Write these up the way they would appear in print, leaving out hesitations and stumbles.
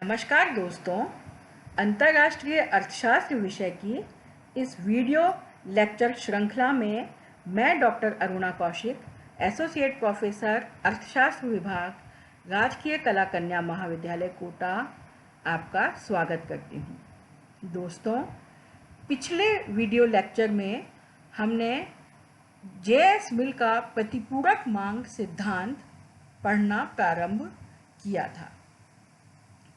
नमस्कार दोस्तों, अंतर्राष्ट्रीय अर्थशास्त्र विषय की इस वीडियो लेक्चर श्रृंखला में मैं doctor Aruna Kaushik, associate professor अर्थशास्त्र विभाग, राजकीय कला कन्या महाविद्यालय कोटा आपका स्वागत करती हूँ। दोस्तों, पिछले वीडियो लेक्चर में हमने जे.एस. मिल का प्रतिपूरक मांग सिद्धांत पढ़ना प्रारंभ किया था।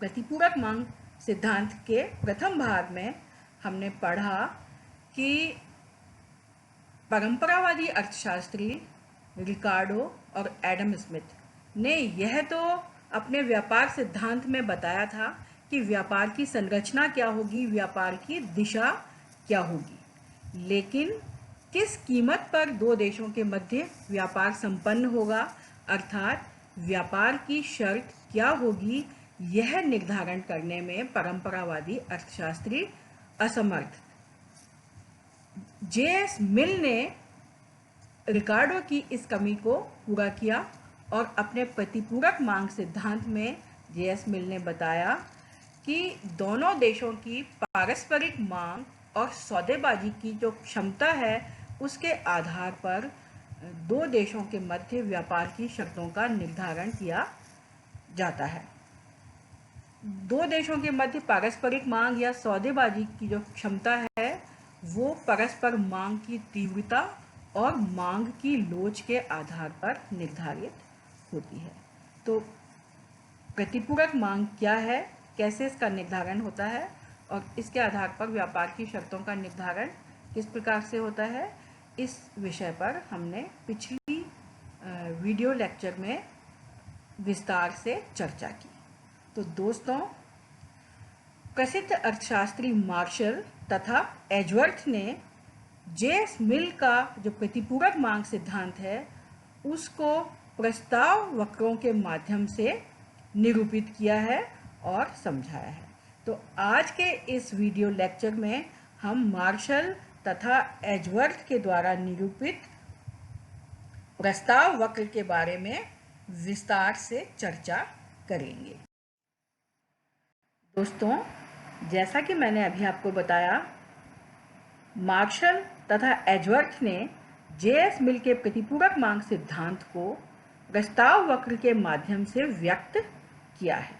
प्रतिपूरक मांग सिद्धांत के प्रथम भाग में हमने पढ़ा कि परंपरावादी अर्थशास्त्री रिकार्डो और एडम स्मिथ ने यह तो अपने व्यापार सिद्धांत में बताया था कि व्यापार की संरचना क्या होगी, व्यापार की दिशा क्या होगी, लेकिन किस कीमत पर दो देशों के मध्य व्यापार संपन्न होगा, अर्थात व्यापार की शर्त क्या होगी, यह निर्धारण करने में परंपरावादी अर्थशास्त्री असमर्थ। जे.एस. मिल ने रिकार्डो की इस कमी को पूरा किया और अपने प्रतिपूरक मांग सिद्धांत में जे.एस. मिल ने बताया कि दोनों देशों की पारस्परिक मांग और सौदेबाजी की जो क्षमता है, उसके आधार पर दो देशों के मध्य व्यापार की शर्तों का निर्धारण किया जाता है। दो देशों के मध्य पारस्परिक मांग या सौदेबाजी की जो क्षमता है, वो परस्पर मांग की तीव्रता और मांग की लोच के आधार पर निर्धारित होती है। तो प्रतिपूरक मांग क्या है, कैसे इसका निर्धारण होता है और इसके आधार पर व्यापार की शर्तों का निर्धारण किस प्रकार से होता है, इस विषय पर हमने पिछली वीडियो लेक्चर में विस्तार से चर्चा की। तो दोस्तों, प्रसिद्ध अर्थशास्त्री मार्शल तथा एजवर्थ ने जे.एस. मिल का जो प्रतिपूरक मांग सिद्धांत है, उसको प्रस्ताव वक्रों के माध्यम से निरूपित किया है और समझाया है। तो आज के इस वीडियो लेक्चर में हम मार्शल तथा एजवर्थ के द्वारा निरूपित प्रस्ताव वक्र के बारे में विस्तार से चर्चा करेंगे। दोस्तों, जैसा कि मैंने अभी आपको बताया, मार्शल तथा एजवर्थ ने जे.एस. मिल के प्रतिपूरक मांग सिद्धांत को प्रस्ताव वक्र के माध्यम से व्यक्त किया है।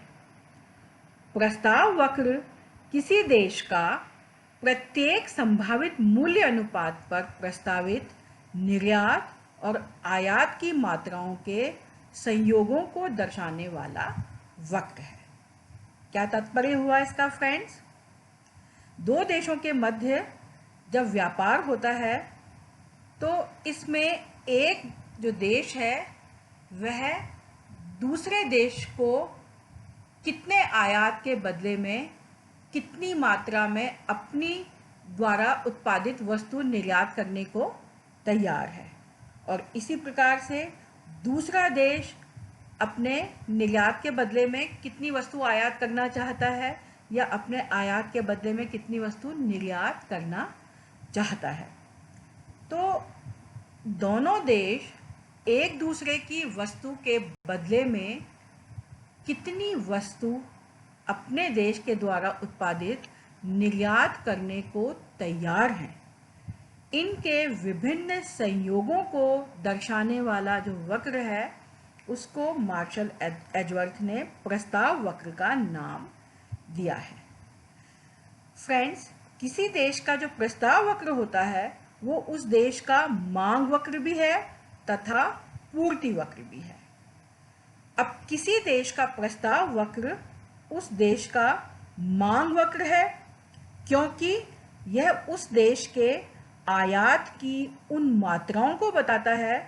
प्रस्ताव वक्र किसी देश का प्रत्येक संभावित मूल्य अनुपात पर प्रस्तावित निर्यात और आयात की मात्राओं के संयोगों को दर्शाने वाला वक्र है। क्या तात्पर्य हुआ इसका फ्रेंड्स? दो देशों के मध्य जब व्यापार होता है, तो इसमें एक जो देश है वह दूसरे देश को कितने आयात के बदले में कितनी मात्रा में अपनी द्वारा उत्पादित वस्तु निर्यात करने को तैयार है, और इसी प्रकार से दूसरा देश अपने निर्यात के बदले में कितनी वस्तु आयात करना चाहता है या अपने आयात के बदले में कितनी वस्तु निर्यात करना चाहता है। तो दोनों देश एक दूसरे की वस्तु के बदले में कितनी वस्तु अपने देश के द्वारा उत्पादित निर्यात करने को तैयार हैं, इनके विभिन्न संयोगों को दर्शाने वाला जो वक्र है, उसको मार्शल एजवर्थ ने प्रस्ताव वक्र का नाम दिया है। फ्रेंड्स, किसी देश का जो प्रस्ताव वक्र होता है, वो उस देश का मांग वक्र भी है तथा पूर्ति वक्र भी है। अब किसी देश का प्रस्ताव वक्र उस देश का मांग वक्र है, क्योंकि यह उस देश के आयात की उन मात्राओं को बताता है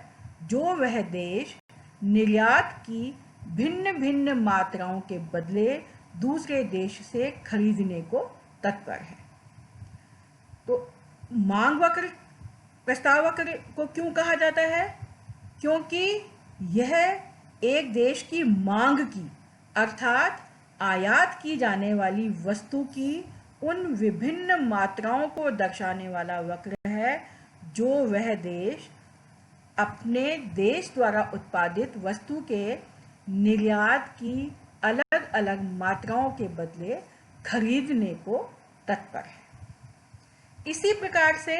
जो वह देश निर्यात की भिन्न भिन्न मात्राओं के बदले दूसरे देश से खरीदने को तत्पर है। तो मांग वक्र प्रस्ताव वक्र को क्यों कहा जाता है? क्योंकि यह एक देश की मांग की, अर्थात आयात की जाने वाली वस्तु की उन विभिन्न मात्राओं को दर्शाने वाला वक्र है जो वह देश अपने देश द्वारा उत्पादित वस्तु के निर्यात की अलग अलग मात्राओं के बदले खरीदने को तत्पर है। इसी प्रकार से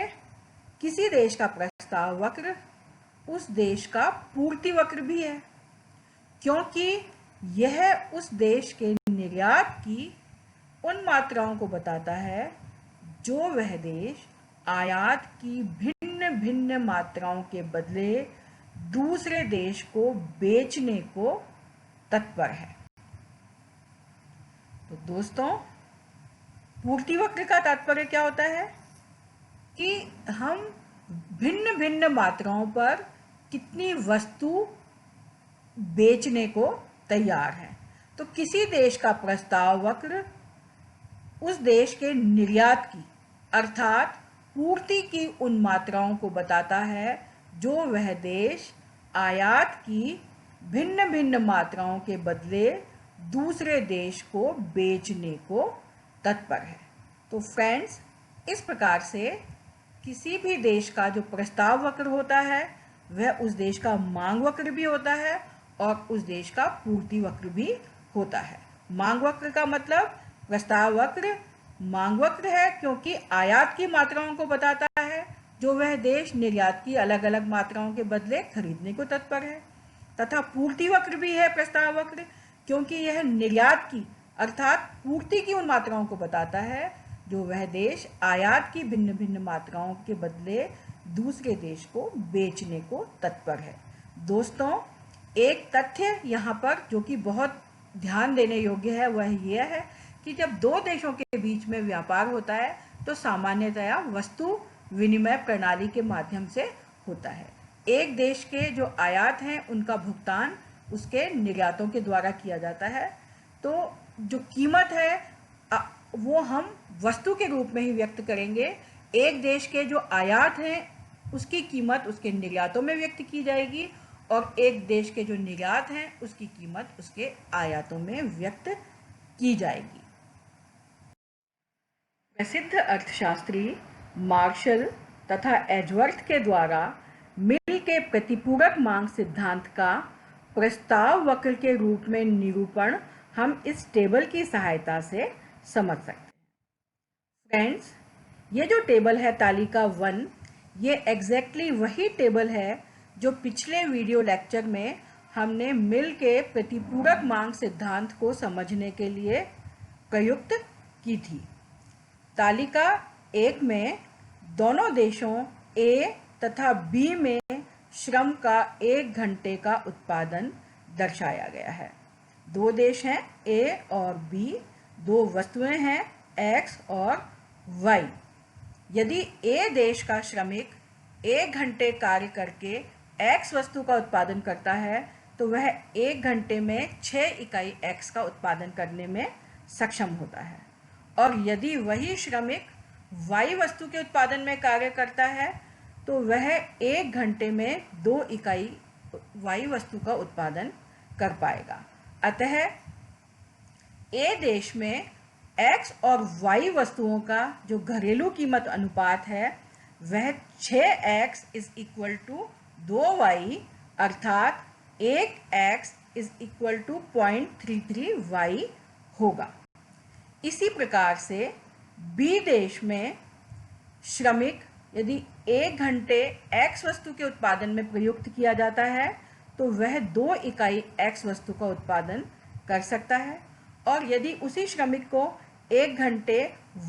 किसी देश का प्रस्ताव वक्र उस देश का पूर्ति वक्र भी है, क्योंकि यह उस देश के निर्यात की उन मात्राओं को बताता है जो वह देश आयात की भिन्न भिन्न मात्राओं के बदले दूसरे देश को बेचने को तत्पर है। तो दोस्तों, पूर्ति वक्र का तात्पर्य क्या होता है कि हम भिन्न भिन्न मात्राओं पर कितनी वस्तु बेचने को तैयार हैं। तो किसी देश का प्रस्ताव वक्र उस देश के निर्यात की अर्थात पूर्ति की उन मात्राओं को बताता है जो वह देश आयात की भिन्न भिन्न मात्राओं के बदले दूसरे देश को बेचने को तत्पर है। तो फ्रेंड्स, इस प्रकार से किसी भी देश का जो प्रस्ताव वक्र होता है वह उस देश का मांग वक्र भी होता है और उस देश का पूर्ति वक्र भी होता है। मांग वक्र का मतलब प्रस्ताव वक्र मांग वक्र है क्योंकि आयात की मात्राओं को बताता है जो वह देश निर्यात की अलग अलग मात्राओं के बदले खरीदने को तत्पर है, तथा पूर्ति वक्र भी है प्रस्ताव वक्र क्योंकि यह निर्यात की अर्थात पूर्ति की उन मात्राओं को बताता है जो वह देश आयात की भिन्न भिन्न मात्राओं के बदले दूसरे देश को बेचने को तत्पर है। दोस्तों, एक तथ्य यहाँ पर जो कि बहुत ध्यान देने योग्य है वह यह है कि जब दो देशों के बीच में व्यापार होता है तो सामान्यतया वस्तु विनिमय प्रणाली के माध्यम से होता है। एक देश के जो आयात हैं उनका भुगतान उसके निर्यातों के द्वारा किया जाता है, तो जो कीमत है वो हम वस्तु के रूप में ही व्यक्त करेंगे। एक देश के जो आयात हैं उसकी कीमत उसके निर्यातों में व्यक्त की जाएगी और एक देश के जो निर्यात हैं उसकी कीमत उसके आयातों में व्यक्त की जाएगी। प्रसिद्ध अर्थशास्त्री मार्शल तथा एजवर्थ के द्वारा मिल के प्रतिपूरक मांग सिद्धांत का प्रस्ताव वक्र के रूप में निरूपण हम इस टेबल की सहायता से समझ सकते हैं। फ्रेंड्स, ये जो टेबल है तालिका 1, ये एग्जैक्टली वही टेबल है जो पिछले वीडियो लेक्चर में हमने मिल के प्रतिपूरक मांग सिद्धांत को समझने के लिए प्रयुक्त की थी। तालिका 1 में दोनों देशों ए तथा बी में श्रम का 1 घंटे का उत्पादन दर्शाया गया है। दो देश हैं ए और बी, दो वस्तुएं हैं एक्स और वाई। यदि ए देश का श्रमिक 1 घंटे कार्य करके एक्स वस्तु का उत्पादन करता है तो वह 1 घंटे में 6 इकाई एक्स का उत्पादन करने में सक्षम होता है, और यदि वही श्रमिक वाई वस्तु के उत्पादन में कार्य करता है तो वह 1 घंटे में 2 इकाई वाई वस्तु का उत्पादन कर पाएगा। अतः ए देश में एक्स और वाई वस्तुओं का जो घरेलू कीमत अनुपात है वह 6x is equal to 2y अर्थात 1x is equal to 0.33y होगा। इसी प्रकार से बी देश में श्रमिक यदि 1 घंटे x वस्तु के उत्पादन में प्रयुक्त किया जाता है तो वह 2 इकाई x वस्तु का उत्पादन कर सकता है, और यदि उसी श्रमिक को 1 घंटे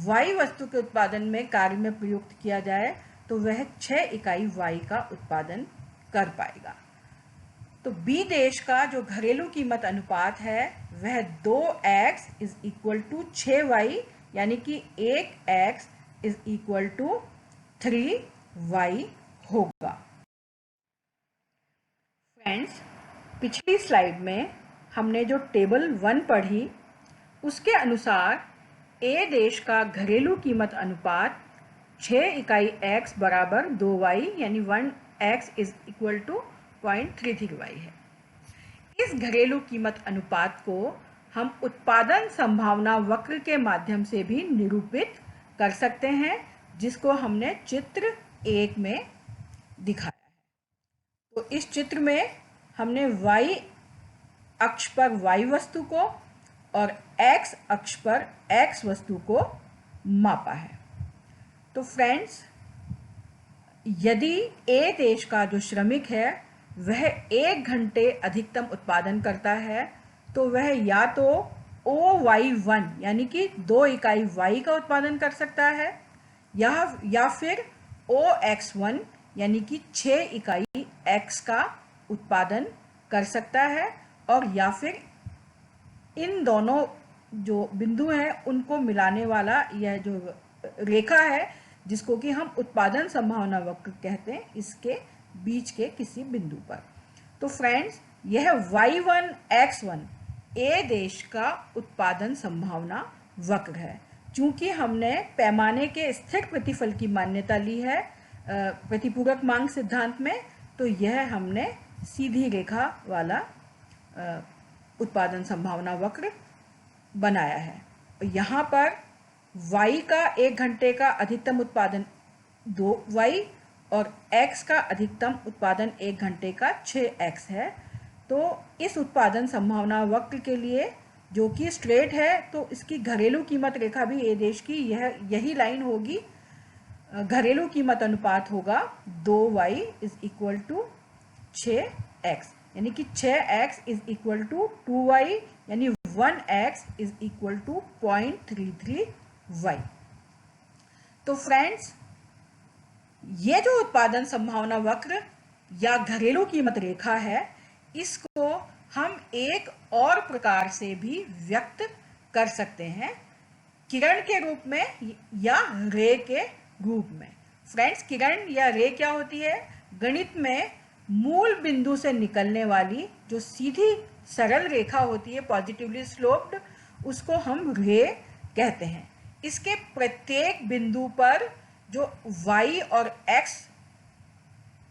y वस्तु के उत्पादन में कार्य में प्रयुक्त किया जाए तो वह 6 इकाई y का उत्पादन कर पाएगा। तो बी देश का जो घरेलू कीमत अनुपात है वह 2x is equal to 6y यानी कि 1x is equal to 3y होगा। फ्रेंड्स, पिछली स्लाइड में हमने जो टेबल 1 पढ़ी उसके अनुसार ए देश का घरेलू कीमत अनुपात 6 इकाई x बराबर 2y यानी 1x is equal to 0.33y है। इस घरेलू कीमत अनुपात को हम उत्पादन संभावना वक्र के माध्यम से भी निरूपित कर सकते हैं, जिसको हमने चित्र 1 में दिखाया है। तो इस चित्र में हमने y अक्ष पर y वस्तु को और x अक्ष पर x वस्तु को मापा है। तो फ्रेंड्स, यदि ए देश का जो श्रमिक है वह 1 घंटे अधिकतम उत्पादन करता है तो वह या तो OY1 यानी कि 2 इकाई y का उत्पादन कर सकता है या फिर OX1 यानी कि 6 इकाई x का उत्पादन कर सकता है, और या फिर इन दोनों जो बिंदु हैं उनको मिलाने वाला यह जो रेखा है जिसको कि हम उत्पादन संभावना वक्र कहते हैं, इसके बीच के किसी बिंदु पर। तो फ्रेंड्स, यह y1 x1 ए देश का उत्पादन संभावना वक्र है। चूंकि हमने पैमाने के स्थिर प्रतिफल की मान्यता ली है प्रतिपूरक मांग सिद्धांत में, तो यह हमने सीधी रेखा वाला उत्पादन संभावना वक्र बनाया है। यहाँ पर y का 1 घंटे का अधिकतम उत्पादन 2y और x का अधिकतम उत्पादन 1 घंटे का 6x है। तो इस उत्पादन संभावना वक्र के लिए जो कि स्ट्रेट है, तो इसकी घरेलू कीमत रेखा भी ए देश की यही लाइन होगी। घरेलू कीमत अनुपात होगा 2y = 6x, यानी कि 6x = 2y, यानी 1x = 0.33y। तो फ्रेंड्स, ये जो उत्पादन संभावना वक्र या घरेलू कीमत रेखा है, इसको हम एक और प्रकार से भी व्यक्त कर सकते हैं, किरण के रूप में या रे के रूप में। फ्रेंड्स, किरण या रे क्या होती है? गणित में मूल बिंदु से निकलने वाली जो सीधी सरल रेखा होती है, पॉजिटिवली स्लोप्ड, उसको हम रे कहते हैं। इसके प्रत्येक बिंदु पर जो y और x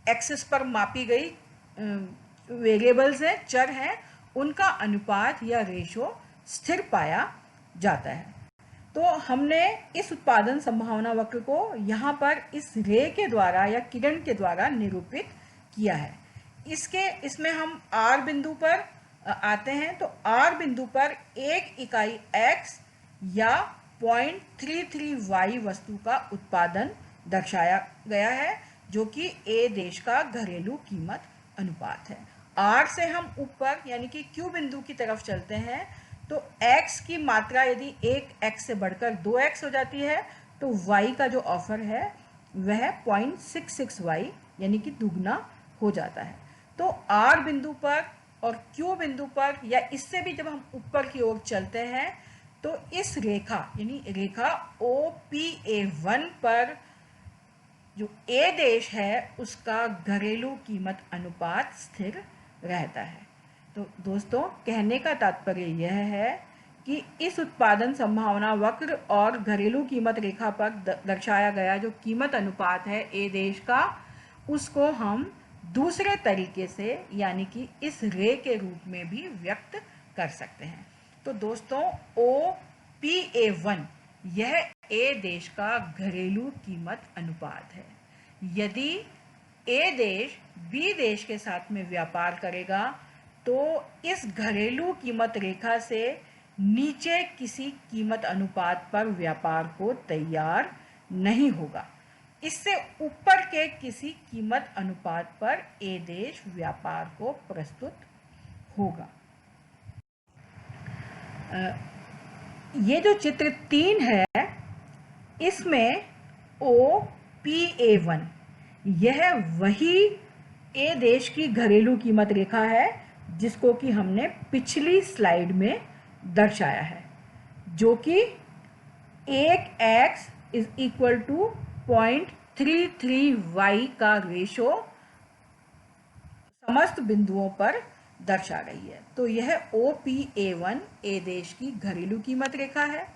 एक्सिस पर मापी गई वेरिएबल्स हैं, चर हैं, उनका अनुपात या रेशो स्थिर पाया जाता है। तो हमने इस उत्पादन संभावना वक्र को यहाँ पर इस रे के द्वारा या किरण के द्वारा निरूपित किया है। इसमें हम R बिंदु पर आते हैं। तो R बिंदु पर 1 इकाई x या 0.33y वस्तु का उत्पादन दर्शाया गया है, जो कि ए देश का घरेलू कीमत अनुपात है। R से हम ऊपर यानी कि Q बिंदु की तरफ चलते हैं, तो x की मात्रा यदि 1x से बढ़कर 2x हो जाती है तो y का जो ऑफर है वह 0.66y यानी कि दुगना हो जाता है। तो R बिंदु पर और Q बिंदु पर या इससे भी जब हम ऊपर की ओर चलते हैं तो इस रेखा यानी रेखा OPA1 पर जो ए देश है उसका घरेलू कीमत अनुपात स्थिर रहता है। तो दोस्तों, कहने का तात्पर्य यह है कि इस उत्पादन संभावना वक्र और घरेलू कीमत रेखा पर दर्शाया गया जो कीमत अनुपात है ए देश का, उसको हम दूसरे तरीके से यानी कि इस रे के रूप में भी व्यक्त कर सकते हैं। तो दोस्तों, OPA1 यह ए देश का घरेलू कीमत अनुपात है। यदि ए देश बी देश के साथ में व्यापार करेगा तो इस घरेलू कीमत रेखा से नीचे किसी कीमत अनुपात पर व्यापार को तैयार नहीं होगा। इससे ऊपर के किसी कीमत अनुपात पर ए देश व्यापार को प्रस्तुत होगा। ये जो चित्र 3 है, इसमें OPA1 यह वही ए देश की घरेलू कीमत रेखा है जिसको कि हमने पिछली स्लाइड में दर्शाया है, जो कि 1x = 0.33y का रेशो समस्त बिंदुओं पर दर्शा रही है। तो यह OPA1 ए देश की घरेलू कीमत रेखा है।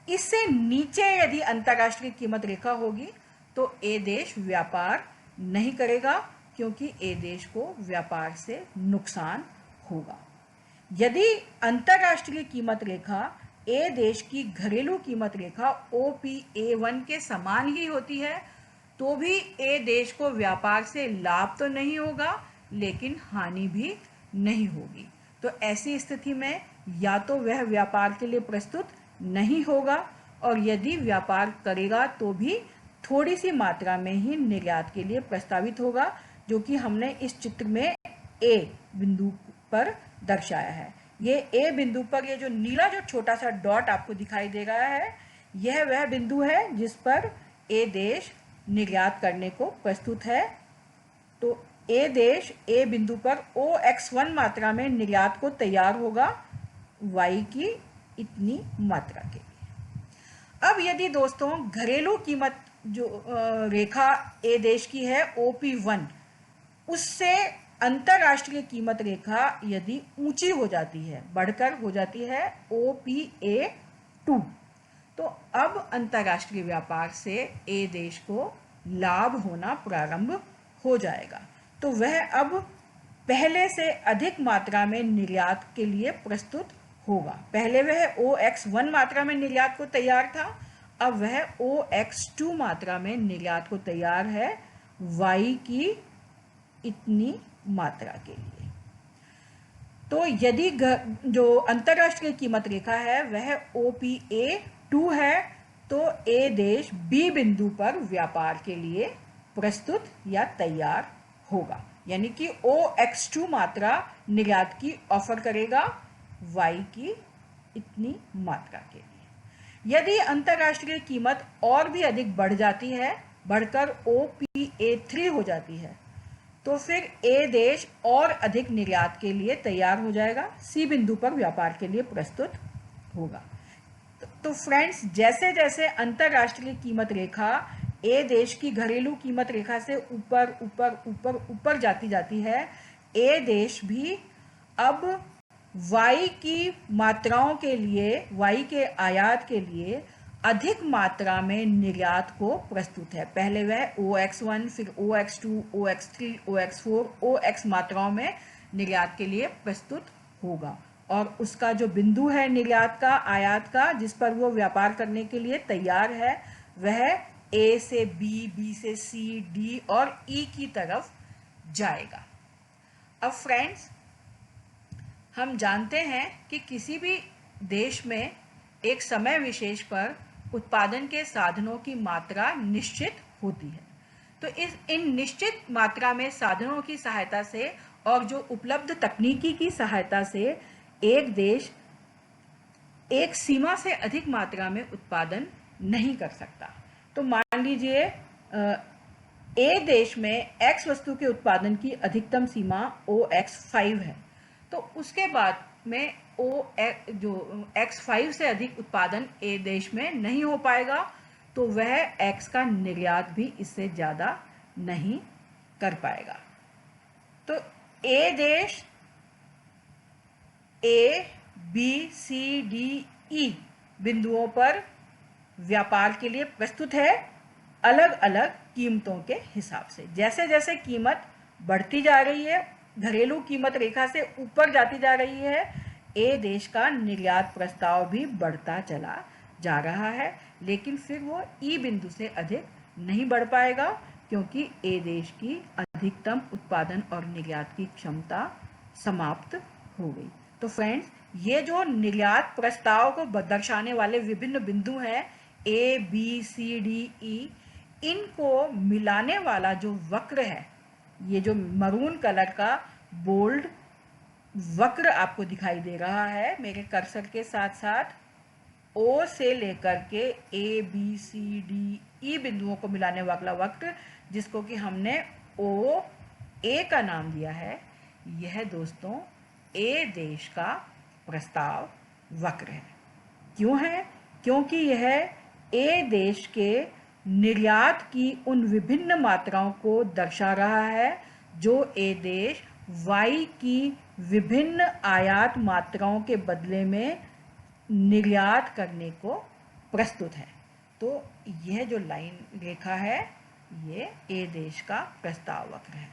इससे नीचे यदि अंतर्राष्ट्रीय कीमत रेखा होगी तो ए देश व्यापार नहीं करेगा, क्योंकि ए देश को व्यापार से नुकसान होगा। यदि अंतर्राष्ट्रीय कीमत रेखा ए देश की घरेलू कीमत रेखा OPA1 के समान ही होती है तो भी ए देश को व्यापार से लाभ तो नहीं होगा, लेकिन हानि भी नहीं होगी। तो ऐसी स्थिति में या तो वह व्यापार के लिए प्रस्तुत नहीं होगा, और यदि व्यापार करेगा तो भी थोड़ी सी मात्रा में ही निर्यात के लिए प्रस्तावित होगा, जो कि हमने इस चित्र में ए बिंदु पर दर्शाया है। ये ए बिंदु पर ये जो नीला जो छोटा सा डॉट आपको दिखाई दे रहा है, यह वह बिंदु है जिस पर ए देश निर्यात करने को प्रस्तुत है। तो ए देश ए बिंदु पर OX1 मात्रा में निर्यात को तैयार होगा Y की इतनी मात्रा के लिए। अब यदि दोस्तों घरेलू कीमत जो रेखा ए देश की है OP1, उससे अंतरराष्ट्रीय कीमत रेखा यदि ऊंची हो जाती है, बढ़कर हो जाती है OPA2, तो अब अंतरराष्ट्रीय व्यापार से ए देश को लाभ होना प्रारंभ हो जाएगा। तो वह अब पहले से अधिक मात्रा में निर्यात के लिए प्रस्तुत होगा। पहले वह OX1 मात्रा में निर्यात को तैयार था, अब वह OX2 मात्रा में निर्यात को तैयार है Y की इतनी मात्रा के लिए। तो यदि जो अंतरराष्ट्रीय कीमत रेखा है वह OPA2 है, तो ए देश B बिंदु पर व्यापार के लिए प्रस्तुत या तैयार होगा, यानी कि OX2 मात्रा निर्यात की ऑफर करेगा Y की इतनी मात्रा के लिए। यदि अंतरराष्ट्रीय कीमत और भी अधिक बढ़ जाती है, बढ़कर OPA3 हो जाती है, तो फिर ए देश और अधिक निर्यात के लिए तैयार हो जाएगा, C बिंदु पर व्यापार के लिए प्रस्तुत होगा। तो फ्रेंड्स, जैसे जैसे अंतरराष्ट्रीय कीमत रेखा ए देश की घरेलू कीमत रेखा से ऊपर ऊपर ऊपर ऊपर जाती है, ए देश भी अब Y की मात्राओं के लिए, Y के आयात के लिए अधिक मात्रा में निर्यात को प्रस्तुत है। पहले वह OX1, फिर OX2, OX3, OX4, OX मात्राओं में निर्यात के लिए प्रस्तुत होगा, और उसका जो बिंदु है निर्यात का, आयात का, जिस पर वो व्यापार करने के लिए तैयार है, वह A से B, B से C, D और E की तरफ जाएगा। अब फ्रेंड्स, हम जानते हैं कि किसी भी देश में एक समय विशेष पर उत्पादन के साधनों की मात्रा निश्चित होती है। तो इन निश्चित मात्रा में साधनों की सहायता से और जो उपलब्ध तकनीकी की सहायता से एक देश एक सीमा से अधिक मात्रा में उत्पादन नहीं कर सकता। तो मान लीजिए ए देश में X वस्तु के उत्पादन की अधिकतम सीमा OX5 है, तो उसके बाद में जो X5 से अधिक उत्पादन ए देश में नहीं हो पाएगा, तो वह X का निर्यात भी इससे ज़्यादा नहीं कर पाएगा। तो ए देश A, B, C, D, E बिंदुओं पर व्यापार के लिए प्रस्तुत है, अलग अलग कीमतों के हिसाब से। जैसे जैसे कीमत बढ़ती जा रही है, घरेलू कीमत रेखा से ऊपर जाती जा रही है, ए देश का निर्यात प्रस्ताव भी बढ़ता चला जा रहा है, लेकिन फिर वो ई बिंदु से अधिक नहीं बढ़ पाएगा, क्योंकि ए देश की अधिकतम उत्पादन और निर्यात की क्षमता समाप्त हो गई। तो फ्रेंड्स, ये जो निर्यात प्रस्ताव को दर्शाने वाले विभिन्न बिंदु हैं A, B, C, D, E, इनको मिलाने वाला जो वक्र है, ये जो मरून कलर का बोल्ड वक्र आपको दिखाई दे रहा है मेरे कर्सर के साथ साथ, O से लेकर के A, B, C, D, E बिंदुओं को मिलाने वाला वक्र, जिसको कि हमने OA का नाम दिया है, यह दोस्तों ए देश का प्रस्ताव वक्र है। क्यों है? क्योंकि यह ए देश के निर्यात की उन विभिन्न मात्राओं को दर्शा रहा है जो ए देश Y की विभिन्न आयात मात्राओं के बदले में निर्यात करने को प्रस्तुत है। तो यह जो लाइन रेखा है, ये ए देश का प्रस्ताव वक्र है।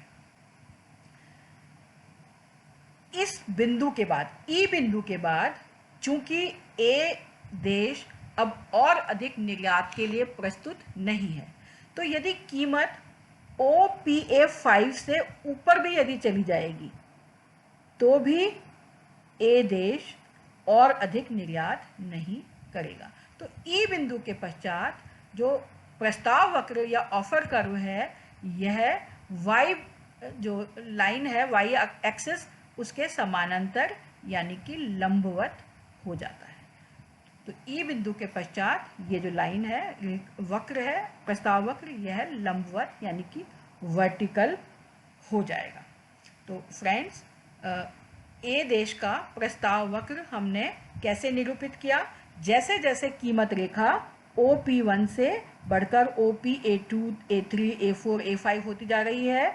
इस बिंदु के बाद, ई बिंदु के बाद, चूंकि ए देश अब और अधिक निर्यात के लिए प्रस्तुत नहीं है, तो यदि कीमत OPA5 से ऊपर भी यदि चली जाएगी, तो भी ए देश और अधिक निर्यात नहीं करेगा। तो ई बिंदु के पश्चात जो प्रस्ताव वक्र या ऑफर कर्व है, यह वाई जो लाइन है वाई एक्सिस उसके समानांतर यानी कि लंबवत हो जाता है। तो ई बिंदु के पश्चात ये जो लाइन है, वक्र है, प्रस्ताव वक्र, यह लंबवत यानी कि वर्टिकल हो जाएगा। तो फ्रेंड्स, ए देश का प्रस्ताव वक्र हमने कैसे निरूपित किया? जैसे जैसे कीमत रेखा OP1 से बढ़कर OP, A2, A3, A4, A5 होती जा रही है,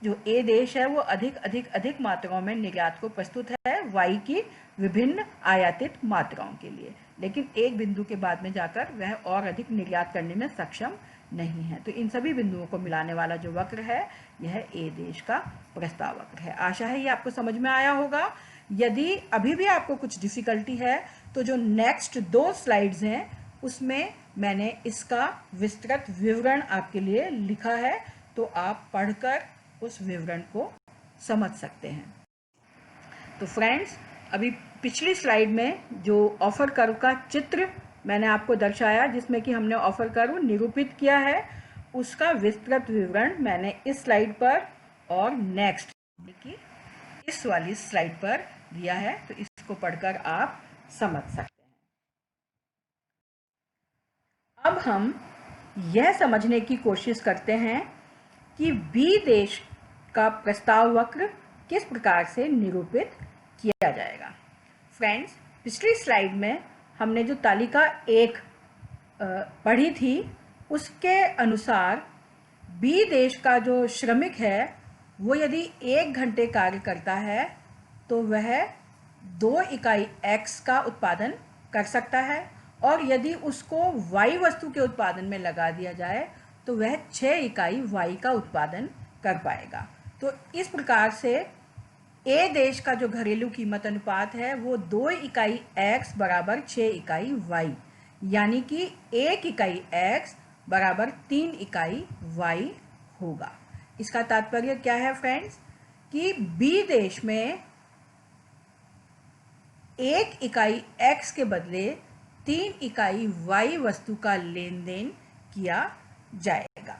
जो ए देश है वो अधिक अधिक अधिक मात्राओं में निर्यात को प्रस्तुत है वाई की विभिन्न आयातित मात्राओं के लिए, लेकिन एक बिंदु के बाद में जाकर वह और अधिक निर्यात करने में सक्षम नहीं है। तो इन सभी बिंदुओं को मिलाने वाला जो वक्र है यह ए देश का प्रस्ताव वक्र है। आशा है ये आपको समझ में आया होगा। यदि अभी भी आपको कुछ डिफिकल्टी है तो जो नेक्स्ट 2 स्लाइड्स हैं उसमें मैंने इसका विस्तृत विवरण आपके लिए लिखा है, तो आप पढ़कर उस विवरण को समझ सकते हैं। तो फ्रेंड्स, अभी पिछली स्लाइड में जो ऑफर कर्व का चित्र मैंने आपको दर्शाया, जिसमें कि हमने ऑफर कर्व निरूपित किया है, उसका विस्तृत विवरण मैंने इस स्लाइड पर और नेक्स्ट कि इस वाली स्लाइड पर दिया है, तो इसको पढ़कर आप समझ सकते हैं। अब हम यह समझने की कोशिश करते हैं कि बी देश का प्रस्ताव वक्र किस प्रकार से निरूपित किया जाएगा। फ्रेंड्स, पिछली स्लाइड में हमने जो तालिका 1 पढ़ी थी उसके अनुसार बी देश का जो श्रमिक है वो यदि 1 घंटे कार्य करता है तो वह 2 इकाई x का उत्पादन कर सकता है, और यदि उसको y वस्तु के उत्पादन में लगा दिया जाए तो वह 6 इकाई y का उत्पादन कर पाएगा। तो इस प्रकार से ए देश का जो घरेलू कीमत अनुपात है वो 2 इकाई x बराबर 6 इकाई y, यानी कि 1 इकाई x बराबर 3 इकाई y होगा। इसका तात्पर्य क्या है फ्रेंड्स? कि बी देश में 1 इकाई x के बदले 3 इकाई y वस्तु का लेन देन किया जाएगा।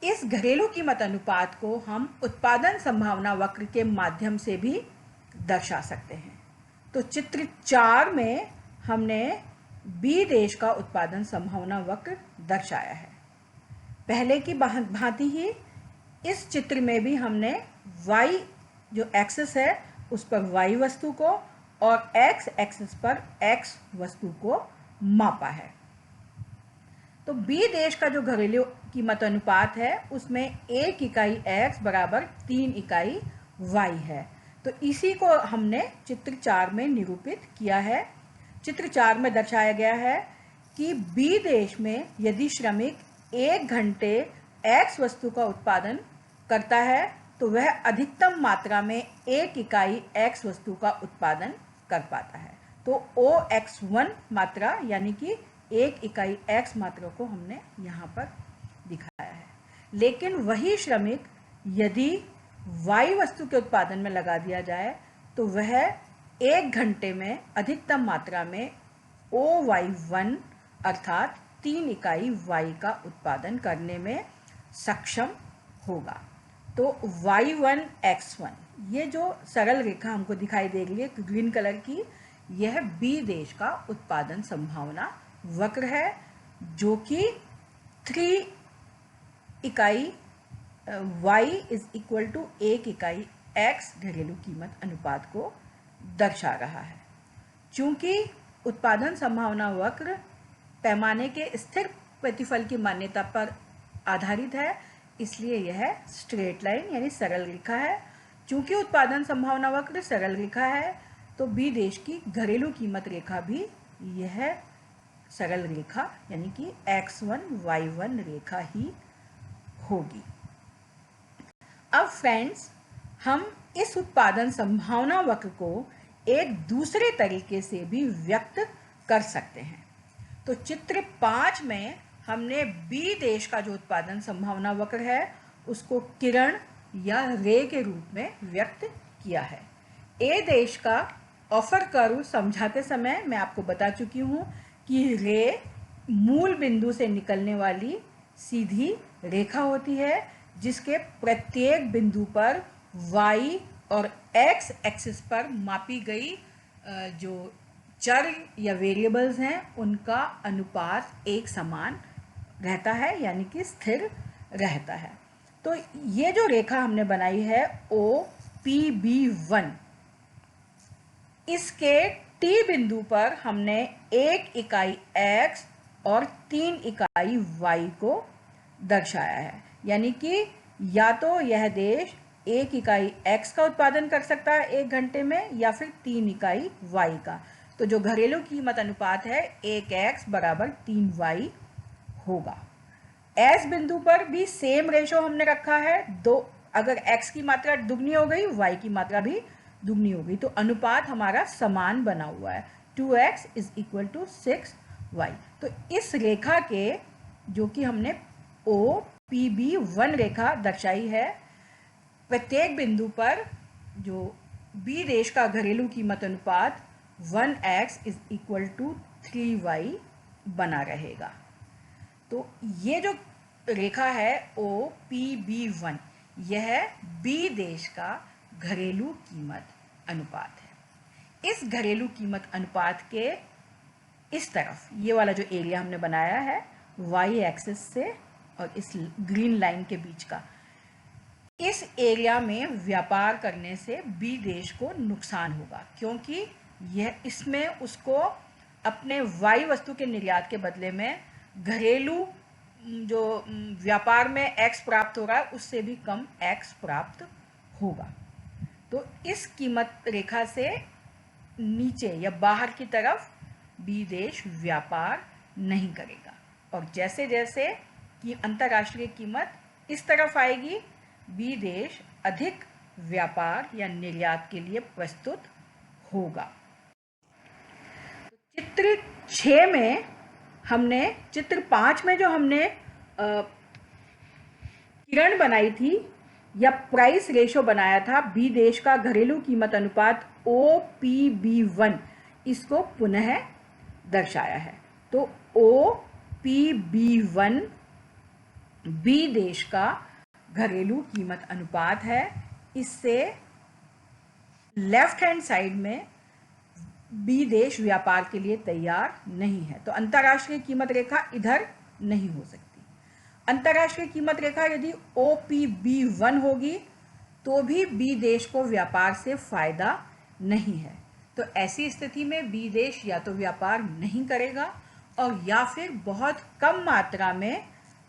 इस घरेलू कीमत अनुपात को हम उत्पादन संभावना वक्र के माध्यम से भी दर्शा सकते हैं। तो चित्र 4 में हमने बी देश का उत्पादन संभावना वक्र दर्शाया है। पहले की भांति ही इस चित्र में भी हमने y जो एक्सिस है उस पर y वस्तु को और x एक्सिस पर x वस्तु को मापा है। तो बी देश का जो घरेलू कीमत अनुपात है उसमें 1 इकाई x बराबर 3 इकाई y है। तो इसी को हमने चित्र 4 में निरूपित किया है। चित्र 4 में दर्शाया गया है कि बी देश में यदि श्रमिक 1 घंटे x वस्तु का उत्पादन करता है तो वह अधिकतम मात्रा में 1 इकाई x वस्तु का उत्पादन कर पाता है। तो OX1 मात्रा यानी कि 1 इकाई x मात्रा को हमने यहाँ पर दिखाया है। लेकिन वही श्रमिक यदि y वस्तु के उत्पादन में लगा दिया जाए तो वह 1 घंटे में अधिकतम मात्रा में OY1 अर्थात 3 इकाई y का उत्पादन करने में सक्षम होगा। तो Y1X1 ये जो सरल रेखा हमको दिखाई दे रही है ग्रीन कलर की, यह बी देश का उत्पादन संभावना वक्र है, जो कि 3 इकाई y इज इक्वल टू 1 इकाई x घरेलू कीमत अनुपात को दर्शा रहा है। चूंकि उत्पादन संभावना वक्र पैमाने के स्थिर प्रतिफल की मान्यता पर आधारित है, इसलिए यह स्ट्रेट लाइन यानी सरल रेखा है। चूंकि उत्पादन संभावना वक्र सरल रेखा है तो बी देश की घरेलू कीमत रेखा भी यह सरल रेखा यानी कि X1 Y1 रेखा ही होगी। अब फ्रेंड्स, हम इस उत्पादन संभावना वक्र को एक दूसरे तरीके से भी व्यक्त कर सकते हैं। तो चित्र 5 में हमने बी देश का जो उत्पादन संभावना वक्र है उसको किरण या रे के रूप में व्यक्त किया है। ए देश का ऑफर कर्व समझाते समय मैं आपको बता चुकी हूँ कि रे मूल बिंदु से निकलने वाली सीधी रेखा होती है जिसके प्रत्येक बिंदु पर y और x एक्सिस पर मापी गई जो चर या वेरिएबल्स हैं उनका अनुपात एक समान रहता है, यानी कि स्थिर रहता है। तो ये जो रेखा हमने बनाई है OPB1, इसके T बिंदु पर हमने 1 इकाई x और 3 इकाई y को दर्शाया है, यानी कि या तो यह देश 1 इकाई x का उत्पादन कर सकता है 1 घंटे में या फिर 3 इकाई y का। तो जो घरेलू कीमत अनुपात है 1x बराबर 3y होगा। S बिंदु पर भी सेम रेशो हमने रखा है, दो अगर x की मात्रा दुगनी हो गई y की मात्रा भी दुगनी हो गई, तो अनुपात हमारा समान बना हुआ है, 2x is equal to 6y। तो इस रेखा के जो कि हमने OPB1 रेखा दर्शाई है, प्रत्येक बिंदु पर जो B देश का घरेलू कीमत अनुपात 1x is equal to 3y बना रहेगा। तो ये जो रेखा है OPB1, यह B देश का घरेलू कीमत अनुपात है। इस घरेलू कीमत अनुपात के इस तरफ ये वाला जो एरिया हमने बनाया है y एक्सिस से और इस ग्रीन लाइन के बीच का, इस एरिया में व्यापार करने से B देश को नुकसान होगा, क्योंकि यह इसमें उसको अपने Y वस्तु के निर्यात के बदले में घरेलू जो व्यापार में X प्राप्त हो रहा है उससे भी कम X प्राप्त होगा। तो इस कीमत रेखा से नीचे या बाहर की तरफ B देश व्यापार नहीं करेगा, और जैसे जैसे कि अंतर्राष्ट्रीय कीमत इस तरफ आएगी B देश अधिक व्यापार या निर्यात के लिए प्रस्तुत होगा। चित्र 6 में हमने चित्र 5 में जो हमने किरण बनाई थी या प्राइस रेशो बनाया था B देश का घरेलू कीमत अनुपात OPB1, इसको पुनः दर्शाया है। तो OPB1 B देश का घरेलू कीमत अनुपात है। इससे लेफ्ट हैंड साइड में B देश व्यापार के लिए तैयार नहीं है, तो अंतर्राष्ट्रीय कीमत रेखा इधर नहीं हो सकती। अंतर्राष्ट्रीय कीमत रेखा यदि OPB1 होगी तो भी B देश को व्यापार से फायदा नहीं है। तो ऐसी स्थिति में B देश या तो व्यापार नहीं करेगा और या फिर बहुत कम मात्रा में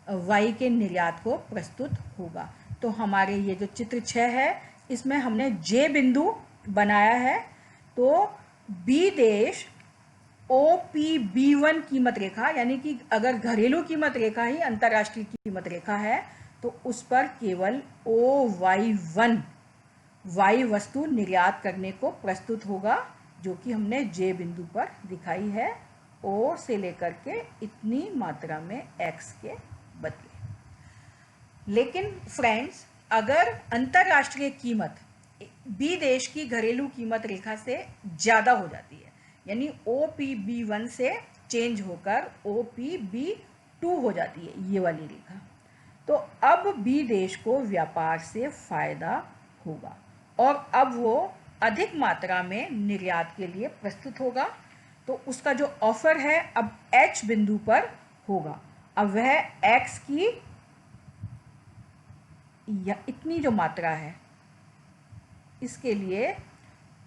Y के निर्यात को प्रस्तुत होगा। तो हमारे ये जो चित्र 6 है इसमें हमने J बिंदु बनाया है। तो B देश OPB1 कीमत रेखा, यानी कि अगर घरेलू कीमत रेखा ही अंतर्राष्ट्रीय कीमत रेखा है तो उस पर केवल OY1 Y वस्तु निर्यात करने को प्रस्तुत होगा, जो कि हमने J बिंदु पर दिखाई है, O से लेकर के इतनी मात्रा में X के बदले। लेकिन फ्रेंड्स, अगर अंतर्राष्ट्रीय कीमत B देश की घरेलू कीमत रेखा से ज़्यादा हो जाती है, यानी OPB1 से चेंज होकर OPB2 हो जाती है ये वाली रेखा, तो अब B देश को व्यापार से फायदा होगा और अब वो अधिक मात्रा में निर्यात के लिए प्रस्तुत होगा। तो उसका जो ऑफर है अब H बिंदु पर होगा। अब वह X की या इतनी जो मात्रा है इसके लिए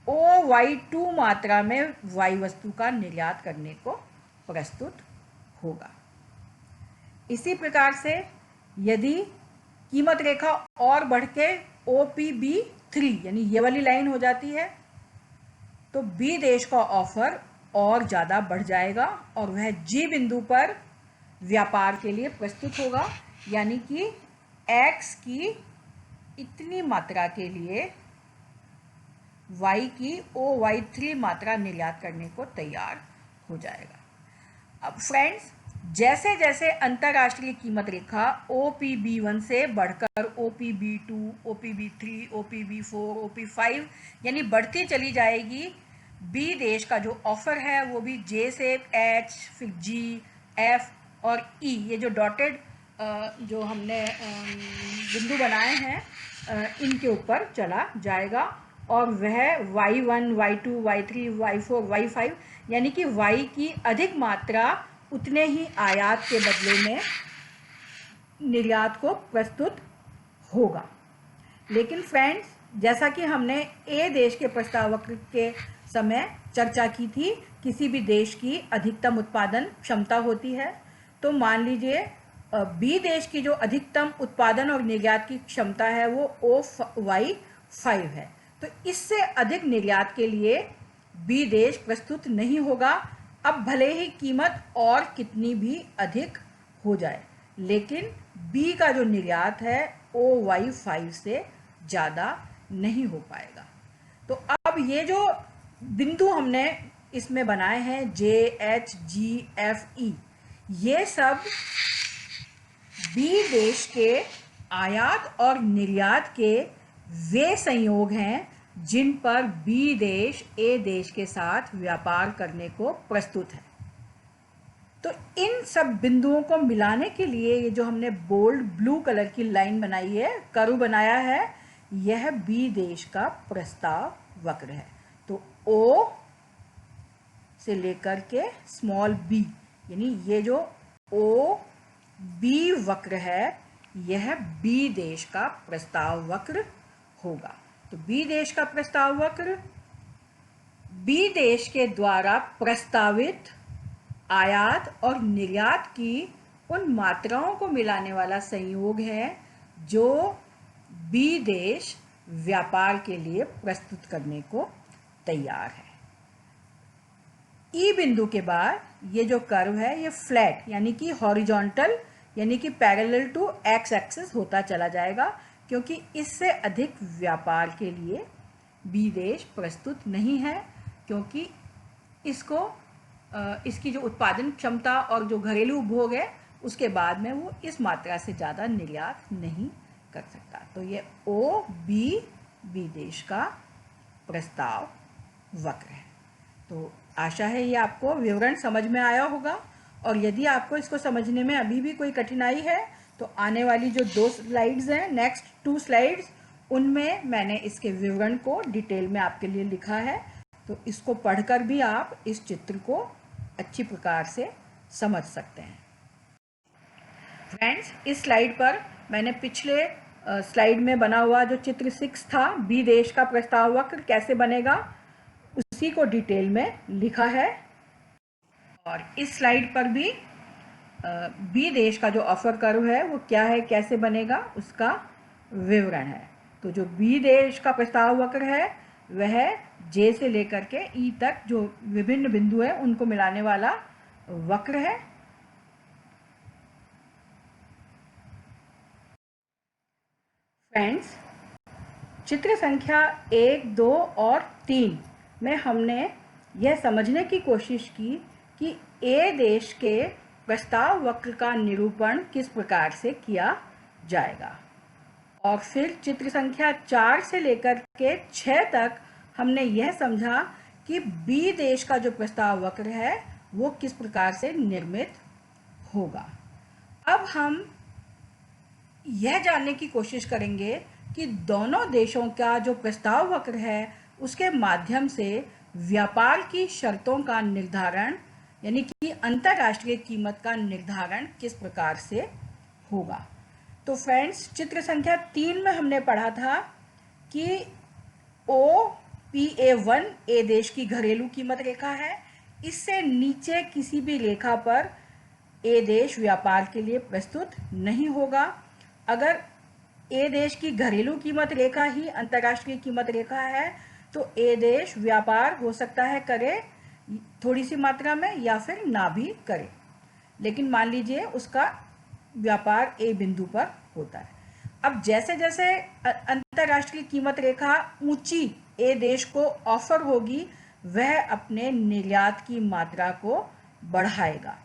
OY2 मात्रा में Y वस्तु का निर्यात करने को प्रस्तुत होगा। इसी प्रकार से यदि कीमत रेखा और बढ़ के OPB3 यानी ये वाली लाइन हो जाती है तो B देश का ऑफर और ज़्यादा बढ़ जाएगा और वह G बिंदु पर व्यापार के लिए प्रस्तुत होगा, यानी कि X की इतनी मात्रा के लिए Y की OY3 मात्रा निर्यात करने को तैयार हो जाएगा। अब फ्रेंड्स, जैसे जैसे अंतर्राष्ट्रीय कीमत रेखा OPB1 से बढ़कर OPB2, OPB3, OPB4, OP5 यानी बढ़ती चली जाएगी, बी देश का जो ऑफर है वो भी जे से एच, फिर जी, एफ और ई, ये जो डॉटेड जो हमने बिंदु बनाए हैं इनके ऊपर चला जाएगा और वह Y1, Y2, Y3, Y4, Y5 यानी कि Y की अधिक मात्रा उतने ही आयात के बदले में निर्यात को प्रस्तुत होगा। लेकिन फ्रेंड्स, जैसा कि हमने ए देश के प्रस्ताव वक्र के समय चर्चा की थी, किसी भी देश की अधिकतम उत्पादन क्षमता होती है। तो मान लीजिए बी देश की जो अधिकतम उत्पादन और निर्यात की क्षमता है वो OY5 है। तो इससे अधिक निर्यात के लिए बी देश प्रस्तुत नहीं होगा, अब भले ही कीमत और कितनी भी अधिक हो जाए, लेकिन बी का जो निर्यात है OY5 से ज़्यादा नहीं हो पाएगा। तो अब ये जो बिंदु हमने इसमें बनाए हैं जे, एच, जी, एफ, ई, ये सब बी देश के आयात और निर्यात के वे संयोग हैं जिन पर बी देश ए देश के साथ व्यापार करने को प्रस्तुत है। तो इन सब बिंदुओं को मिलाने के लिए ये जो हमने बोल्ड ब्लू कलर की लाइन बनाई है, कर्व बनाया है, यह बी देश का प्रस्ताव वक्र है। तो ओ से लेकर के स्मॉल बी, यानी ये जो ओ बी वक्र है यह बी देश का प्रस्ताव वक्र होगा। तो बी देश का प्रस्ताव वक्र बी देश के द्वारा प्रस्तावित आयात और निर्यात की उन मात्राओं को मिलाने वाला संयोग है जो बी देश व्यापार के लिए प्रस्तुत करने को तैयार है। ई बिंदु के बाद ये जो कर्व है ये फ्लैट यानी कि हॉरिजॉन्टल यानी कि पैरेलल टू एक्स एक्सिस होता चला जाएगा, क्योंकि इससे अधिक व्यापार के लिए बी देश प्रस्तुत नहीं है, क्योंकि इसको इसकी जो उत्पादन क्षमता और जो घरेलू उपभोग है उसके बाद में वो इस मात्रा से ज़्यादा निर्यात नहीं कर सकता। तो ये ओ बी देश का प्रस्ताव वक्र है। तो आशा है ये आपको विवरण समझ में आया होगा, और यदि आपको इसको समझने में अभी भी कोई कठिनाई है तो आने वाली जो 2 स्लाइड्स हैं, नेक्स्ट 2 स्लाइड्स, उनमें मैंने इसके विवरण को डिटेल में आपके लिए लिखा है। तो इसको पढ़कर भी आप इस चित्र को अच्छी प्रकार से समझ सकते हैं। फ्रेंड्स, इस स्लाइड पर मैंने पिछले स्लाइड में बना हुआ जो चित्र 6 था, बी देश का प्रस्ताव वक्र कैसे बनेगा, उसी को डिटेल में लिखा है। और इस स्लाइड पर भी बी देश का जो ऑफर कर्व है वो क्या है, कैसे बनेगा, उसका विवरण है। तो जो बी देश का प्रस्ताव वक्र है वह जे से लेकर के ई तक जो विभिन्न बिंदु है उनको मिलाने वाला वक्र है। फ्रेंड्स, चित्र संख्या 1, 2 और 3 में हमने यह समझने की कोशिश की कि ए देश के प्रस्ताव वक्र का निरूपण किस प्रकार से किया जाएगा, और फिर चित्र संख्या 4 से लेकर के 6 तक हमने यह समझा कि बी देश का जो प्रस्ताव वक्र है वो किस प्रकार से निर्मित होगा। अब हम यह जानने की कोशिश करेंगे कि दोनों देशों का जो प्रस्ताव वक्र है उसके माध्यम से व्यापार की शर्तों का निर्धारण यानी कि अंतर्राष्ट्रीय कीमत का निर्धारण किस प्रकार से होगा। तो फ्रेंड्स, चित्र संख्या 3 में हमने पढ़ा था कि OPA1 ए देश की घरेलू कीमत रेखा है, इससे नीचे किसी भी रेखा पर ए देश व्यापार के लिए प्रस्तुत नहीं होगा। अगर ए देश की घरेलू कीमत रेखा ही अंतर्राष्ट्रीय कीमत रेखा है तो ए देश व्यापार हो सकता है करे थोड़ी सी मात्रा में या फिर ना भी करे, लेकिन मान लीजिए उसका व्यापार ए बिंदु पर होता है। अब जैसे जैसे अंतर्राष्ट्रीय कीमत रेखा ऊंची ए देश को ऑफर होगी वह अपने निर्यात की मात्रा को बढ़ाएगा।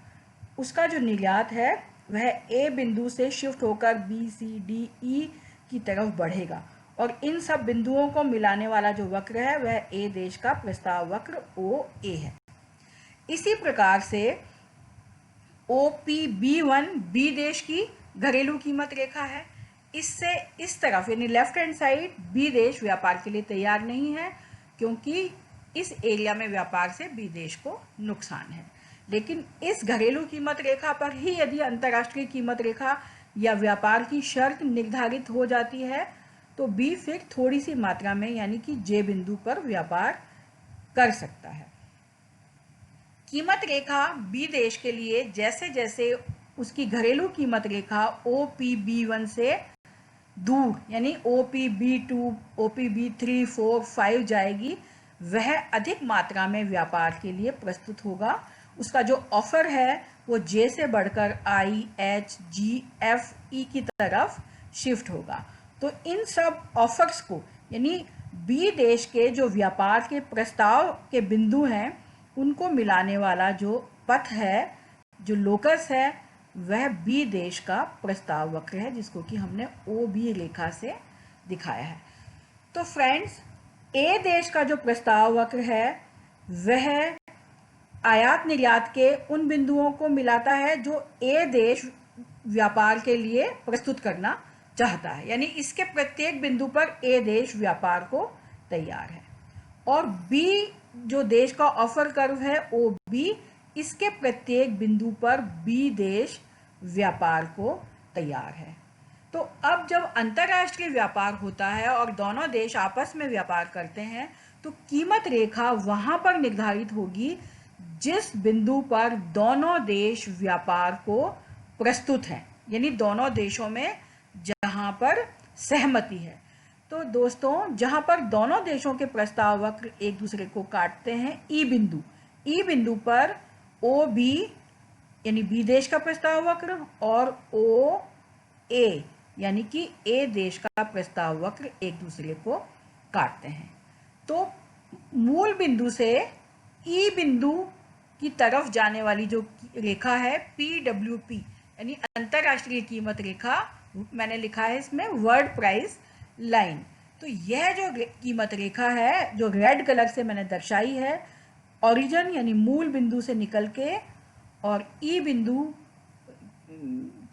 उसका जो निर्यात है वह ए बिंदु से शिफ्ट होकर बी, सी, डी, ई की तरफ बढ़ेगा और इन सब बिंदुओं को मिलाने वाला जो वक्र है वह ए देश का प्रस्ताव वक्र OA है। इसी प्रकार से OPB1 बी देश की घरेलू कीमत रेखा है। इससे इस तरफ यानी लेफ्ट हैंड साइड बी देश व्यापार के लिए तैयार नहीं है, क्योंकि इस एरिया में व्यापार से बी देश को नुकसान है। लेकिन इस घरेलू कीमत रेखा पर ही यदि अंतर्राष्ट्रीय कीमत रेखा या व्यापार की शर्त निर्धारित हो जाती है तो बी फिर थोड़ी सी मात्रा में यानी कि जे बिंदु पर व्यापार कर सकता है। कीमत रेखा बी देश के लिए जैसे जैसे उसकी घरेलू कीमत रेखा OPB1 से दूर यानी OPB2, OPB3, 4, 5 जाएगी, वह अधिक मात्रा में व्यापार के लिए प्रस्तुत होगा। उसका जो ऑफर है वो जे से बढ़कर I, H, G, F, E की तरफ शिफ्ट होगा। तो इन सब ऑफर्स को यानी बी देश के जो व्यापार के प्रस्ताव के बिंदु हैं उनको मिलाने वाला जो पथ है, जो लोकस है, वह बी देश का प्रस्ताव वक्र है, जिसको कि हमने OB रेखा से दिखाया है। तो फ्रेंड्स, ए देश का जो प्रस्ताव वक्र है वह आयात निर्यात के उन बिंदुओं को मिलाता है जो ए देश व्यापार के लिए प्रस्तुत करना चाहता है, यानी इसके प्रत्येक बिंदु पर ए देश व्यापार को तैयार है। और बी जो देश का ऑफर कर्व है OB, इसके प्रत्येक बिंदु पर बी देश व्यापार को तैयार है। तो अब जब अंतर्राष्ट्रीय व्यापार होता है और दोनों देश आपस में व्यापार करते हैं तो कीमत रेखा वहां पर निर्धारित होगी जिस बिंदु पर दोनों देश व्यापार को प्रस्तुत हैं, यानी दोनों देशों में जहां पर सहमति है। तो दोस्तों, जहां पर दोनों देशों के प्रस्ताव वक्र एक दूसरे को काटते हैं, ई बिंदु पर OB यानी बी देश का प्रस्ताव वक्र और OA यानी कि ए देश का प्रस्ताव वक्र एक दूसरे को काटते हैं। तो मूल बिंदु से ई बिंदु की तरफ जाने वाली जो रेखा है PWP यानी अंतर्राष्ट्रीय कीमत रेखा, मैंने लिखा है इसमें वर्ल्ड प्राइस लाइन। तो यह जो कीमत रेखा है जो रेड कलर से मैंने दर्शाई है, ओरिजिन यानी मूल बिंदु से निकल के और ई बिंदु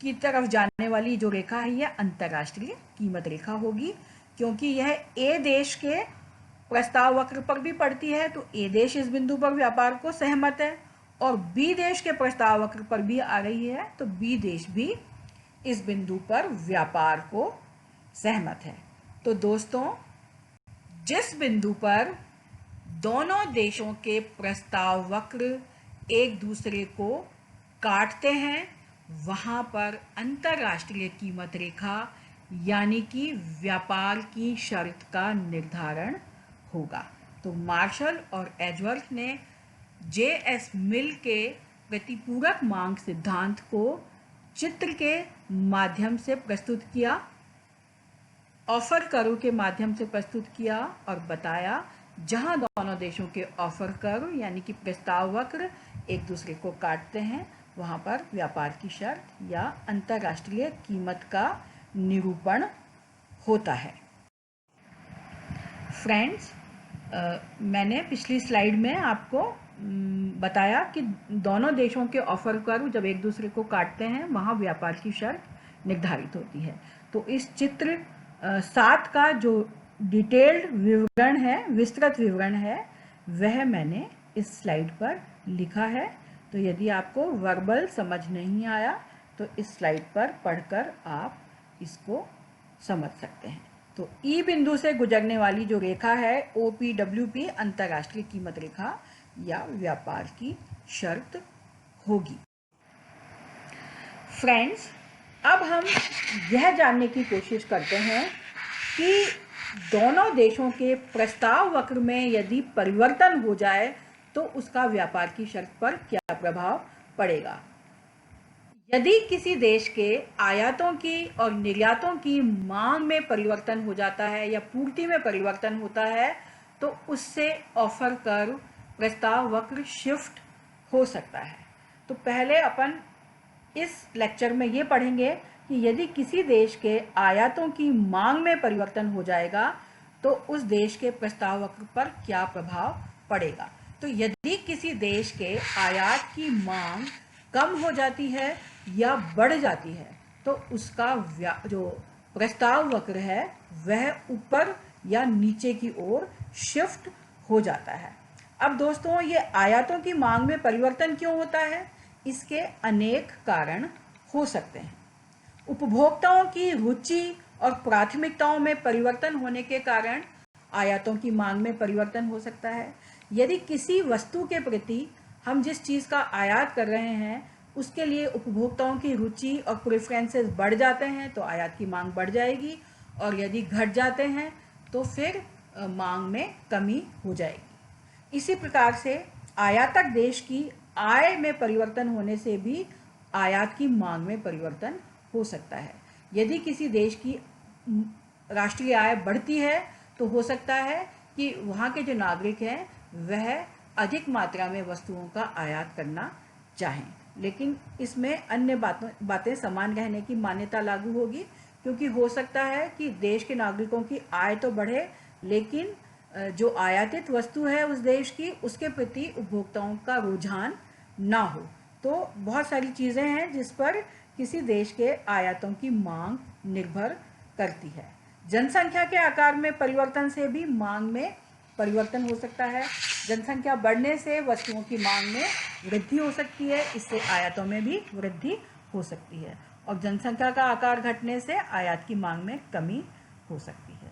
की तरफ जाने वाली जो रेखा है यह अंतर्राष्ट्रीय कीमत रेखा होगी, क्योंकि यह ए देश के प्रस्ताव वक्र पर भी पड़ती है। तो ए देश इस बिंदु पर व्यापार को सहमत है और बी देश के प्रस्ताव वक्र पर भी आ रही है, तो बी देश भी इस बिंदु पर व्यापार को सहमत है। तो दोस्तों, जिस बिंदु पर दोनों देशों के प्रस्ताव वक्र एक दूसरे को काटते हैं वहां पर अंतर्राष्ट्रीय कीमत रेखा यानी कि व्यापार की शर्त का निर्धारण होगा। तो मार्शल और एजवर्थ ने JS मिल के प्रतिपूरक मांग सिद्धांत को चित्र के माध्यम से प्रस्तुत किया, ऑफर कर्व के माध्यम से प्रस्तुत किया और बताया जहां दोनों देशों के ऑफर कर्व यानी कि प्रस्ताव वक्र एक दूसरे को काटते हैं वहां पर व्यापार की शर्त या अंतर्राष्ट्रीय कीमत का निरूपण होता है। फ्रेंड्स, मैंने पिछली स्लाइड में आपको बताया कि दोनों देशों के ऑफर कर्व जब एक दूसरे को काटते हैं वहां व्यापार की शर्त निर्धारित होती है। तो इस चित्र 7 का जो डिटेल्ड विवरण है, विस्तृत विवरण है, वह मैंने इस स्लाइड पर लिखा है। तो यदि आपको वर्बल समझ नहीं आया तो इस स्लाइड पर पढ़कर आप इसको समझ सकते हैं। तो ई बिंदु से गुजरने वाली जो रेखा है OPWP अंतर्राष्ट्रीय कीमत रेखा या व्यापार की शर्त होगी। फ्रेंड्स, अब हम यह जानने की कोशिश करते हैं कि दोनों देशों के प्रस्ताव वक्र में यदि परिवर्तन हो जाए तो उसका व्यापार की शर्त पर क्या प्रभाव पड़ेगा। यदि किसी देश के आयातों की और निर्यातों की मांग में परिवर्तन हो जाता है या पूर्ति में परिवर्तन होता है तो उससे ऑफर कर्व प्रस्ताव वक्र शिफ्ट हो सकता है। तो पहले अपन इस लेक्चर में ये पढ़ेंगे कि यदि किसी देश के आयातों की मांग में परिवर्तन हो जाएगा तो उस देश के प्रस्ताव वक्र पर क्या प्रभाव पड़ेगा। तो यदि किसी देश के आयात की मांग कम हो जाती है या बढ़ जाती है तो उसका जो प्रस्ताव वक्र है वह ऊपर या नीचे की ओर शिफ्ट हो जाता है। अब दोस्तों, ये आयातों की मांग में परिवर्तन क्यों होता है? इसके अनेक कारण हो सकते हैं। उपभोक्ताओं की रुचि और प्राथमिकताओं में परिवर्तन होने के कारण आयातों की मांग में परिवर्तन हो सकता है। यदि किसी वस्तु के प्रति हम जिस चीज़ का आयात कर रहे हैं उसके लिए उपभोक्ताओं की रुचि और प्रेफरेंसेस बढ़ जाते हैं तो आयात की मांग बढ़ जाएगी, और यदि घट जाते हैं तो फिर मांग में कमी हो जाएगी। इसी प्रकार से आयातक देश की आय में परिवर्तन होने से भी आयात की मांग में परिवर्तन हो सकता है। यदि किसी देश की राष्ट्रीय आय बढ़ती है तो हो सकता है कि वहाँ के जो नागरिक हैं वह अधिक मात्रा में वस्तुओं का आयात करना चाहें, लेकिन इसमें अन्य बातें समान रहने की मान्यता लागू होगी, क्योंकि हो सकता है कि देश के नागरिकों की आय तो बढ़े लेकिन जो आयातित वस्तु है उस देश की उसके प्रति उपभोक्ताओं का रुझान ना हो। तो बहुत सारी चीज़ें हैं जिस पर किसी देश के आयातों की मांग निर्भर करती है। जनसंख्या के आकार में परिवर्तन से भी मांग में परिवर्तन हो सकता है। जनसंख्या बढ़ने से वस्तुओं की मांग में वृद्धि हो सकती है, इससे आयातों में भी वृद्धि हो सकती है, और जनसंख्या का आकार घटने से आयात की मांग में कमी हो सकती है।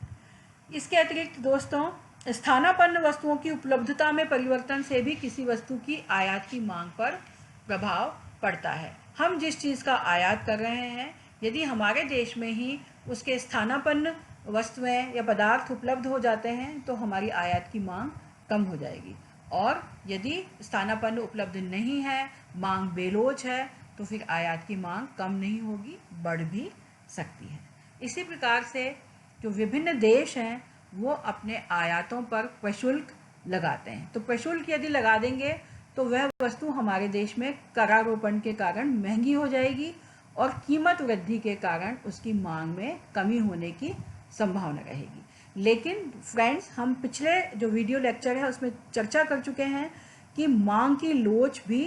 इसके अतिरिक्त दोस्तों, स्थानापन्न वस्तुओं की उपलब्धता में परिवर्तन से भी किसी वस्तु की आयात की मांग पर प्रभाव पड़ता है। हम जिस चीज़ का आयात कर रहे हैं यदि हमारे देश में ही उसके स्थानापन्न वस्तुएं या पदार्थ उपलब्ध हो जाते हैं तो हमारी आयात की मांग कम हो जाएगी, और यदि स्थानापन्न उपलब्ध नहीं है, मांग बेलोच है, तो फिर आयात की मांग कम नहीं होगी, बढ़ भी सकती है। इसी प्रकार से जो विभिन्न देश हैं वो अपने आयातों पर प्रशुल्क लगाते हैं। तो प्रशुल्क यदि लगा देंगे तो वह वस्तु हमारे देश में करारोपण के कारण महंगी हो जाएगी और कीमत वृद्धि के कारण उसकी मांग में कमी होने की संभावना रहेगी। लेकिन फ्रेंड्स, हम पिछले जो वीडियो लेक्चर है उसमें चर्चा कर चुके हैं कि मांग की लोच भी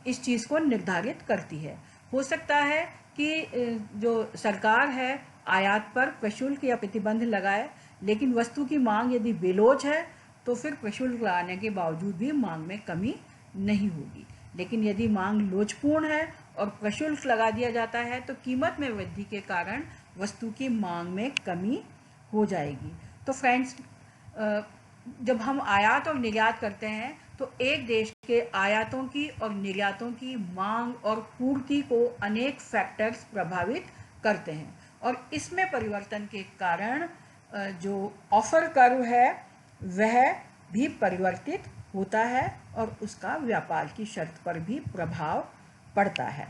इस चीज़ को निर्धारित करती है। हो सकता है कि जो सरकार है आयात पर प्रशुल्क या प्रतिबंध लगाए, लेकिन वस्तु की मांग यदि बेलोच है तो फिर प्रशुल्क लगाने के बावजूद भी मांग में कमी नहीं होगी। लेकिन यदि मांग लोचपूर्ण है और प्रशुल्क लगा दिया जाता है तो कीमत में वृद्धि के कारण वस्तु की मांग में कमी हो जाएगी। तो फ्रेंड्स, जब हम आयात और निर्यात करते हैं तो एक देश के आयातों की और निर्यातों की मांग और पूर्ति को अनेक फैक्टर्स प्रभावित करते हैं, और इसमें परिवर्तन के कारण जो ऑफर कर्व है वह भी परिवर्तित होता है और उसका व्यापार की शर्त पर भी प्रभाव पड़ता है।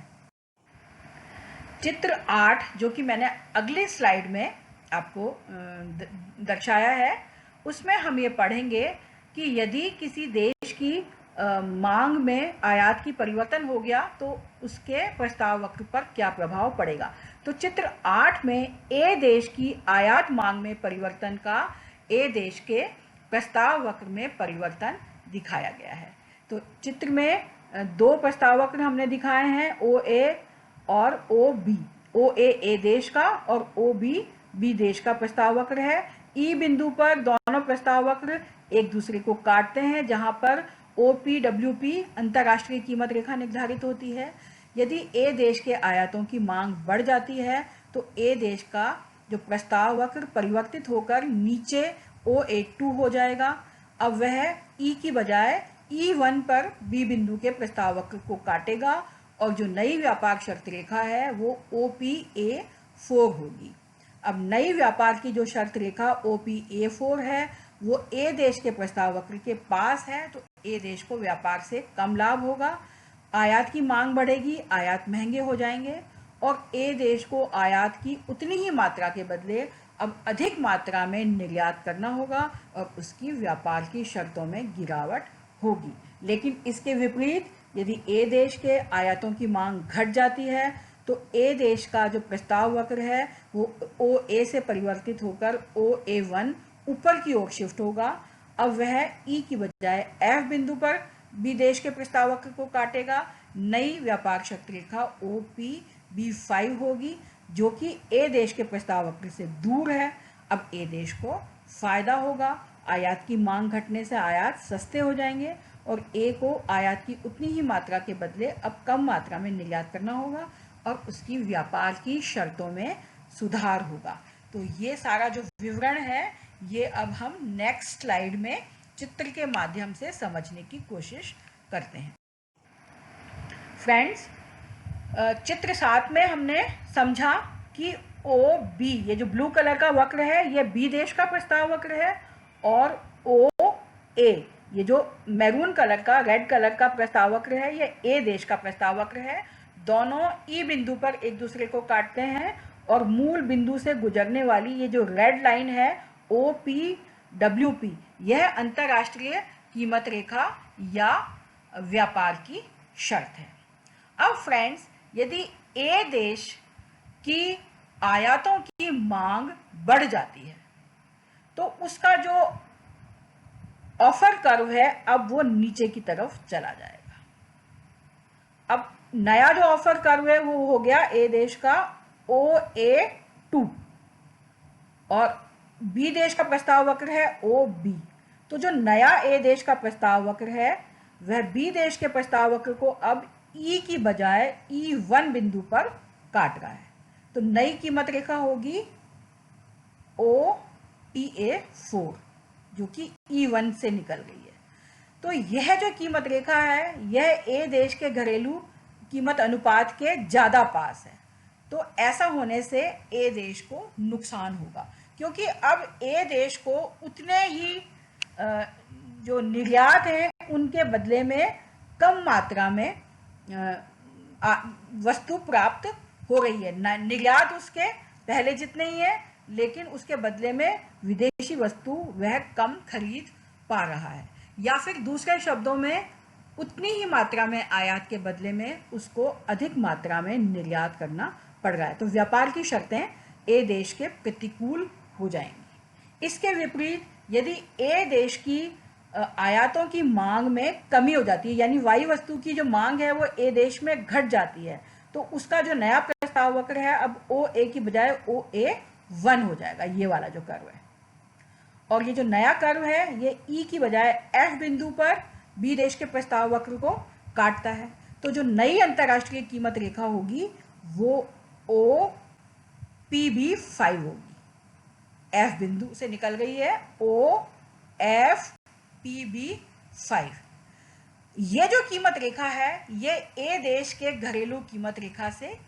चित्र 8 जो कि मैंने अगले स्लाइड में आपको दर्शाया है, उसमें हम ये पढ़ेंगे कि यदि किसी देश की मांग में आयात की परिवर्तन हो गया तो उसके प्रस्ताव वक्र पर क्या प्रभाव पड़ेगा। तो चित्र 8 में ए देश की आयात मांग में परिवर्तन का ए देश के प्रस्ताव वक्र में परिवर्तन दिखाया गया है। तो चित्र में दो प्रस्ताव वक्र हमने दिखाए हैं, ओ ए और ओ बी। ओ ए देश का और ओ बी देश का प्रस्ताव वक्र है। ई बिंदु पर दोनों प्रस्ताव वक्र एक दूसरे को काटते हैं, जहां पर OPWP अंतर्राष्ट्रीय कीमत रेखा निर्धारित होती है। यदि ए देश के आयातों की मांग बढ़ जाती है तो ए देश का जो प्रस्ताव वक्र परिवर्तित होकर नीचे O82 हो जाएगा। अब वह ई की बजाय E1 पर बी बिंदु के प्रस्ताव वक्र को काटेगा और जो नई व्यापार शर्त रेखा है वो OPA4 होगी। अब नई व्यापार की जो शर्त रेखा OPA4 है वो ए देश के प्रस्ताव वक्र के पास है, तो ए देश को व्यापार से कम लाभ होगा, आयात की मांग बढ़ेगी, आयात महंगे हो जाएंगे, और ए देश को आयात की उतनी ही मात्रा के बदले अब अधिक मात्रा में निर्यात करना होगा और उसकी व्यापार की शर्तों में गिरावट होगी। लेकिन इसके विपरीत यदि ए देश के आयातों की मांग घट जाती है तो ए देश का जो प्रस्ताव वक्र है वो ओ ए से परिवर्तित होकर OA1 ऊपर की ओर शिफ्ट होगा। अब वह ई की बजाय एफ बिंदु पर बी देश के प्रस्ताव वक्र को काटेगा। नई व्यापार शक्ति रेखा OPB5 होगी जो कि ए देश के प्रस्ताव वक्र से दूर है। अब ए देश को फायदा होगा, आयात की मांग घटने से आयात सस्ते हो जाएंगे और ए को आयात की उतनी ही मात्रा के बदले अब कम मात्रा में निर्यात करना होगा और उसकी व्यापार की शर्तों में सुधार होगा। तो ये सारा जो विवरण है ये अब हम नेक्स्ट स्लाइड में चित्र के माध्यम से समझने की कोशिश करते हैं। फ्रेंड्स, चित्र 7 में हमने समझा कि OB, ये जो ब्लू कलर का वक्र है ये बी देश का प्रस्ताव वक्र है और OA, ये जो मैरून कलर का रेड कलर का प्रस्ताव वक्र है ये ए देश का प्रस्ताव वक्र है। दोनों ई बिंदु पर एक दूसरे को काटते हैं और मूल बिंदु से गुजरने वाली ये जो रेड लाइन है OPWP, यह अंतरराष्ट्रीय कीमत रेखा या व्यापार की शर्त है। अब फ्रेंड्स, यदि ए देश की आयातों की मांग बढ़ जाती है तो उसका जो ऑफर कर्व है अब वो नीचे की तरफ चला जाएगा। अब नया जो ऑफर कर्व है वो हो गया ए देश का OA2 और बी देश का प्रस्ताव वक्र है OB। तो जो नया ए देश का प्रस्ताव वक्र है वह बी देश के प्रस्ताव वक्र को अब ई की बजाय E1 बिंदु पर काट रहा है। तो नई कीमत रेखा होगी OTA4 जो कि E1 से निकल गई है। तो यह जो कीमत रेखा है यह ए देश के घरेलू कीमत अनुपात के ज़्यादा पास है। तो ऐसा होने से ए देश को नुकसान होगा क्योंकि अब ए देश को उतने ही जो निर्यात है उनके बदले में कम मात्रा में वस्तु प्राप्त हो रही है। निर्यात उसके पहले जितने ही है लेकिन उसके बदले में विदेशी वस्तु वह कम खरीद पा रहा है, या फिर दूसरे शब्दों में उतनी ही मात्रा में आयात के बदले में उसको अधिक मात्रा में निर्यात करना पड़ रहा है। तो व्यापार की शर्तें ए देश के प्रतिकूल हो जाएंगी। इसके विपरीत यदि ए देश की आयातों की मांग में कमी हो जाती है, यानी वाई वस्तु की जो मांग है वो ए देश में घट जाती है, तो उसका जो नया प्रस्ताव वक्र है अब OA की बजाय OA1 हो जाएगा, ये वाला जो कर्व है। और ये जो नया कर्व है ये ई की बजाय एफ बिंदु पर बी देश के प्रस्ताव वक्र को काटता है। तो जो नई अंतरराष्ट्रीय कीमत रेखा होगी वो OPB5 होगी, एफ बिंदु से निकल गई है OFPB5। ये जो कीमत रेखा है ये ए देश के घरेलू कीमत रेखा से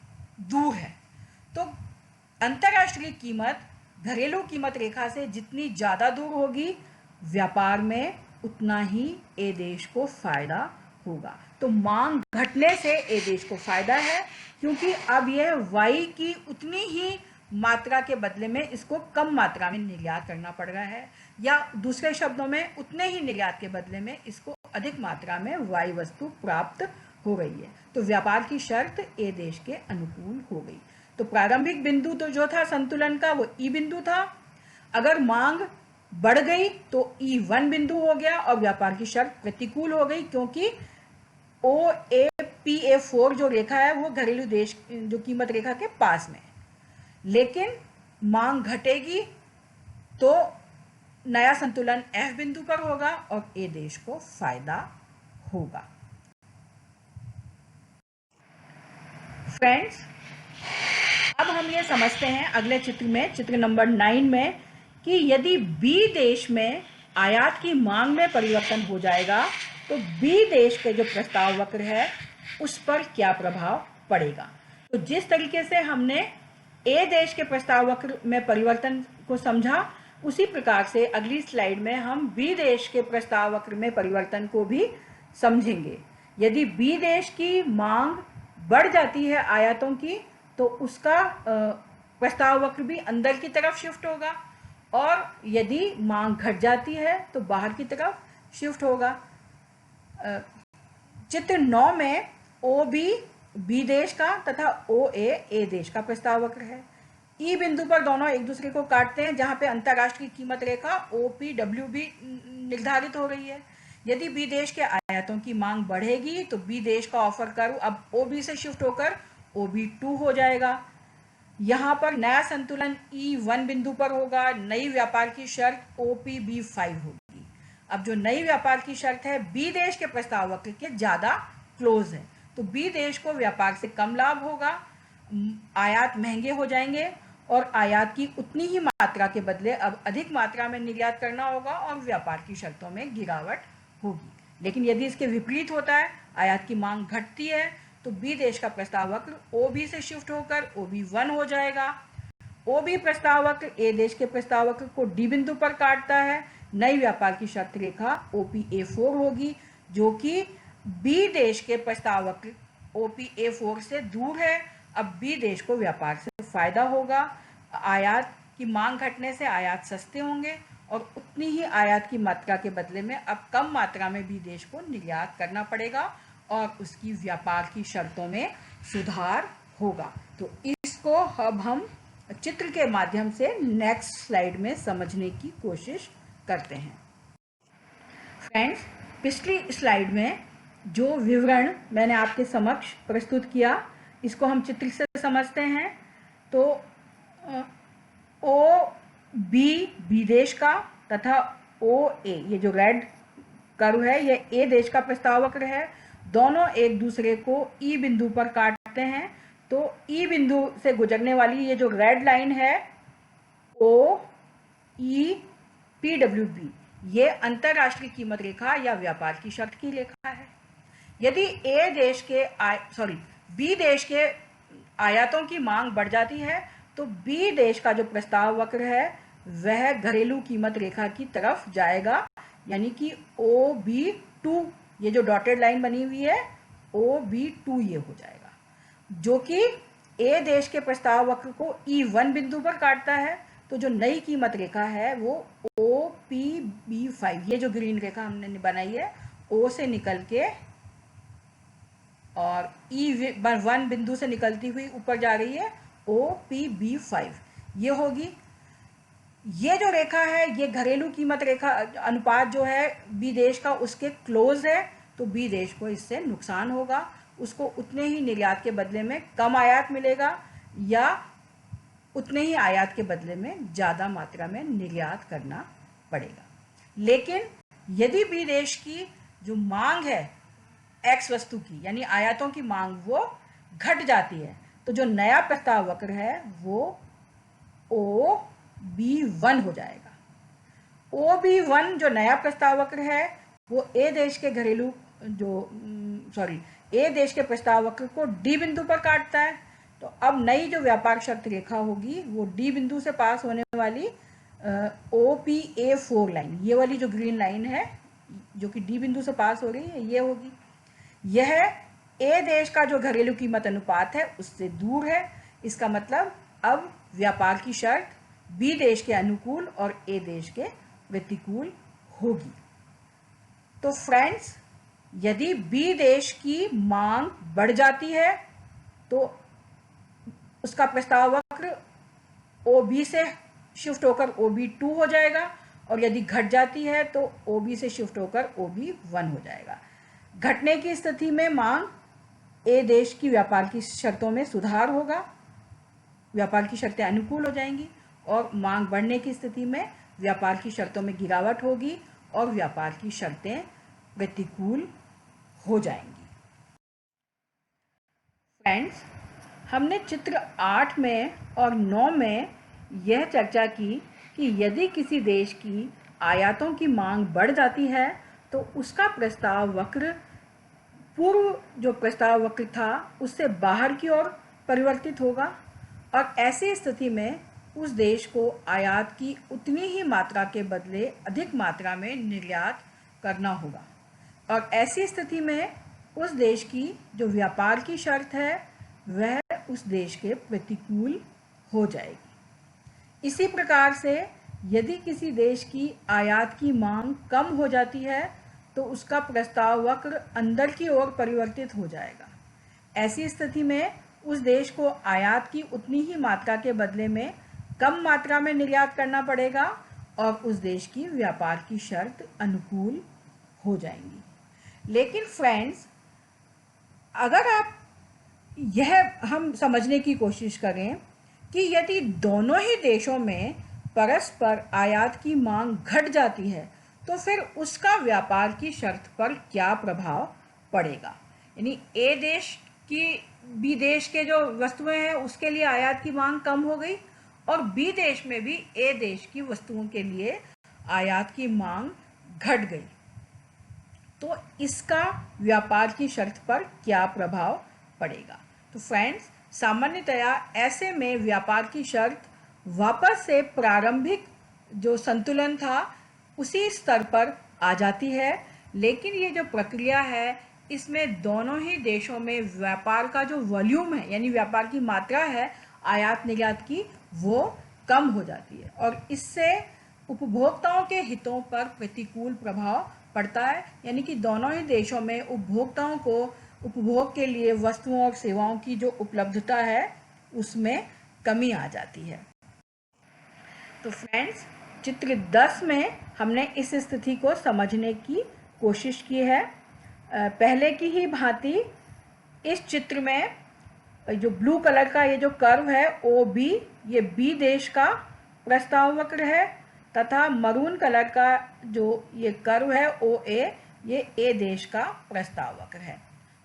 दूर है। तो अंतरराष्ट्रीय कीमत घरेलू कीमत रेखा से जितनी ज़्यादा दूर होगी व्यापार में उतना ही ए देश को फायदा होगा। तो मांग घटने से ए देश को फायदा है क्योंकि अब यह वाई की उतनी ही मात्रा के बदले में इसको कम मात्रा में निर्यात करना पड़ रहा है, या दूसरे शब्दों में उतने ही निर्यात के बदले में इसको अधिक मात्रा में वाई वस्तु प्राप्त हो गई है। तो व्यापार की शर्त ए देश के अनुकूल हो गई। तो प्रारंभिक बिंदु तो जो था संतुलन का वो ई बिंदु था। अगर मांग बढ़ गई तो E1 बिंदु हो गया और व्यापार की शर्त प्रतिकूल हो गई क्योंकि OAPA4 जो रेखा है वो घरेलू देश जो कीमत रेखा के पास में है। लेकिन मांग घटेगी तो नया संतुलन F बिंदु पर होगा और ए देश को फायदा होगा। फ्रेंड्स, अब हम ये समझते हैं अगले चित्र में, चित्र नंबर 9 में, कि यदि बी देश में आयात की मांग में परिवर्तन हो जाएगा तो बी देश के जो प्रस्ताव वक्र है उस पर क्या प्रभाव पड़ेगा। तो जिस तरीके से हमने ए देश के प्रस्ताव वक्र में परिवर्तन को समझा उसी प्रकार से अगली स्लाइड में हम बी देश के प्रस्ताव वक्र में परिवर्तन को भी समझेंगे। यदि बी देश की मांग बढ़ जाती है आयातों की तो उसका प्रस्ताव वक्र भी अंदर की तरफ शिफ्ट होगा, और यदि मांग घट जाती है तो बाहर की तरफ शिफ्ट होगा। चित्र 9 में OB बी देश का तथा ओ ए देश का प्रस्ताव वक्र है। ई बिंदु पर दोनों एक दूसरे को काटते हैं, जहां पे अंतरराष्ट्रीय कीमत रेखा OPWB निर्धारित हो रही है। यदि बी देश के आयातों की मांग बढ़ेगी तो बी देश का ऑफर कर्व अब OB से शिफ्ट होकर OB2 हो जाएगा। यहाँ पर नया संतुलन E1 बिंदु पर होगा। नई व्यापार की शर्त OPB5 होगी। अब जो नई व्यापार की शर्त है, बी देश के प्रस्ताव वक्र के ज़्यादा क्लोज है, तो बी देश को व्यापार से कम लाभ होगा, आयात महंगे हो जाएंगे और आयात की उतनी ही मात्रा के बदले अब अधिक मात्रा में निर्यात करना होगा और व्यापार की शर्तों में गिरावट होगी। लेकिन यदि इसके विपरीत होता है, आयात की मांग घटती है, तो बी देश का प्रस्ताव वक्र OB से शिफ्ट होकर OB1 हो जाएगा। OB प्रस्ताव वक्र ए देश के प्रस्ताव वक्र को डी बिंदु पर काटता है। नई व्यापार की शर्त रेखा OPA4 होगी, जो कि बी देश के प्रस्ताव वक्र OPA4 से दूर है। अब बी देश को व्यापार से फायदा होगा। आयात की मांग घटने से आयात सस्ते होंगे और उतनी ही आयात की मात्रा के बदले में अब कम मात्रा में बी देश को निर्यात करना पड़ेगा और उसकी व्यापार की शर्तों में सुधार होगा। तो इसको अब हम चित्र के माध्यम से नेक्स्ट स्लाइड में समझने की कोशिश करते हैं। फ्रेंड्स, पिछली स्लाइड में जो विवरण मैंने आपके समक्ष प्रस्तुत किया, इसको हम चित्र से समझते हैं। तो बी देश का तथा OA, ये जो रेड कर्व है, ये ए देश का प्रस्ताव वक्र है। दोनों एक दूसरे को ई बिंदु पर काटते हैं। तो ई बिंदु से गुजरने वाली ये जो रेड लाइन है OEPWB, ये अंतरराष्ट्रीय कीमत रेखा या व्यापार की शर्त की रेखा है। यदि बी देश के आयातों की मांग बढ़ जाती है तो बी देश का जो प्रस्ताव वक्र है वह घरेलू कीमत रेखा की तरफ जाएगा, यानी कि OB2, ये जो डॉटेड लाइन बनी हुई है OB2 ये हो जाएगा, जो कि ए देश के प्रस्ताव वक्र को E1 बिंदु पर काटता है। तो जो नई कीमत रेखा है वो OPB5, ये जो ग्रीन रेखा हमने बनाई है, O से निकल के और E1 बिंदु से निकलती हुई ऊपर जा रही है OPB5, ये होगी। ये जो रेखा है ये घरेलू कीमत रेखा अनुपात जो है बी देश का उसके क्लोज है, तो बी देश को इससे नुकसान होगा। उसको उतने ही निर्यात के बदले में कम आयात मिलेगा या उतने ही आयात के बदले में ज़्यादा मात्रा में निर्यात करना पड़ेगा। लेकिन यदि बी देश की जो मांग है एक्स वस्तु की, यानी आयातों की मांग, वो घट जाती है, तो जो नया प्रस्ताव वक्र है वो OB1 हो जाएगा। OB1 जो नया प्रस्ताव वक्र है वो ए देश के ए देश के प्रस्ताव वक्र को डी बिंदु पर काटता है। तो अब नई जो व्यापार शर्त रेखा होगी वो डी बिंदु से पास होने वाली OPA4 लाइन, ये वाली जो ग्रीन लाइन है जो कि डी बिंदु से पास हो रही है, ये होगी। यह ए देश का जो घरेलू कीमत अनुपात है उससे दूर है। इसका मतलब अब व्यापार की शर्त बी देश के अनुकूल और ए देश के प्रतिकूल होगी। तो फ्रेंड्स, यदि बी देश की मांग बढ़ जाती है तो उसका प्रस्ताव वक्र OB से शिफ्ट होकर OB2 हो जाएगा और यदि घट जाती है तो OB से शिफ्ट होकर OB1 हो जाएगा। घटने की स्थिति में मांग ए देश की व्यापार की शर्तों में सुधार होगा, व्यापार की शर्तें अनुकूल हो जाएंगी, और मांग बढ़ने की स्थिति में व्यापार की शर्तों में गिरावट होगी और व्यापार की शर्तें प्रतिकूल हो जाएंगी। फ्रेंड्स, हमने चित्र 8 में और 9 में यह चर्चा की कि यदि किसी देश की आयातों की मांग बढ़ जाती है तो उसका प्रस्ताव वक्र पूर्व जो प्रस्ताव वक्र था उससे बाहर की ओर परिवर्तित होगा और ऐसी स्थिति में उस देश को आयात की उतनी ही मात्रा के बदले अधिक मात्रा में निर्यात करना होगा और ऐसी स्थिति में उस देश की जो व्यापार की शर्त है वह उस देश के प्रतिकूल हो जाएगी। इसी प्रकार से यदि किसी देश की आयात की मांग कम हो जाती है तो उसका प्रस्ताव वक्र अंदर की ओर परिवर्तित हो जाएगा। ऐसी स्थिति में उस देश को आयात की उतनी ही मात्रा के बदले में कम मात्रा में निर्यात करना पड़ेगा और उस देश की व्यापार की शर्त अनुकूल हो जाएंगी। लेकिन फ्रेंड्स, अगर आप हम समझने की कोशिश करें कि यदि दोनों ही देशों में परस्पर आयात की मांग घट जाती है तो फिर उसका व्यापार की शर्त पर क्या प्रभाव पड़ेगा। यानी ए देश की बी देश के जो वस्तुएं हैं उसके लिए आयात की मांग कम हो गई और बी देश में भी ए देश की वस्तुओं के लिए आयात की मांग घट गई, तो इसका व्यापार की शर्त पर क्या प्रभाव पड़ेगा। तो फ्रेंड्स, सामान्यतया ऐसे में व्यापार की शर्त वापस से प्रारंभिक जो संतुलन था उसी स्तर पर आ जाती है। लेकिन ये जो प्रक्रिया है इसमें दोनों ही देशों में व्यापार का जो वॉल्यूम है, यानी व्यापार की मात्रा है आयात निर्यात की, वो कम हो जाती है और इससे उपभोक्ताओं के हितों पर प्रतिकूल प्रभाव पड़ता है। यानी कि दोनों ही देशों में उपभोक्ताओं को उपभोग के लिए वस्तुओं और सेवाओं की जो उपलब्धता है उसमें कमी आ जाती है। तो फ्रेंड्स, चित्र 10 में हमने इस स्थिति को समझने की कोशिश की है। पहले की ही भांति इस चित्र में जो ब्लू कलर का ये जो कर्व है OB, ये बी देश का प्रस्ताव वक्र है तथा मरून कलर का जो ये कर्व है OA, ये ए देश का प्रस्ताव वक्र है।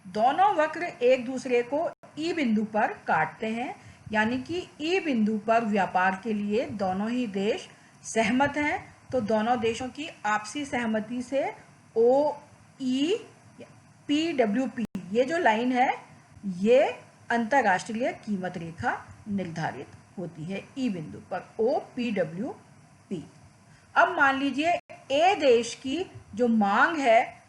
दोनों वक्र एक दूसरे को ई बिंदु पर काटते हैं, यानी कि ई बिंदु पर व्यापार के लिए दोनों ही देश सहमत हैं। तो दोनों देशों की आपसी सहमति से OEPWP ये जो लाइन है ये अंतर्राष्ट्रीय कीमत रेखा निर्धारित होती है ई बिंदु पर OPWP। अब मान लीजिए ए देश की जो मांग है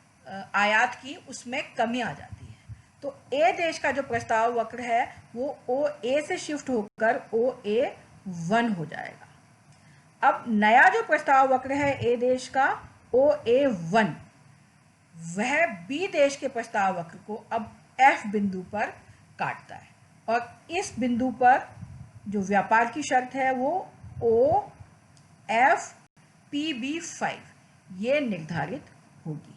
आयात की उसमें कमी आ जाती है, तो ए देश का जो प्रस्ताव वक्र है वो OA से शिफ्ट होकर OA1 हो जाएगा। अब नया जो प्रस्ताव वक्र है ए देश का OA1, वह बी देश के प्रस्ताव वक्र को अब F बिंदु पर काटता है और इस बिंदु पर जो व्यापार की शर्त है वो OFPB5 ये निर्धारित होगी,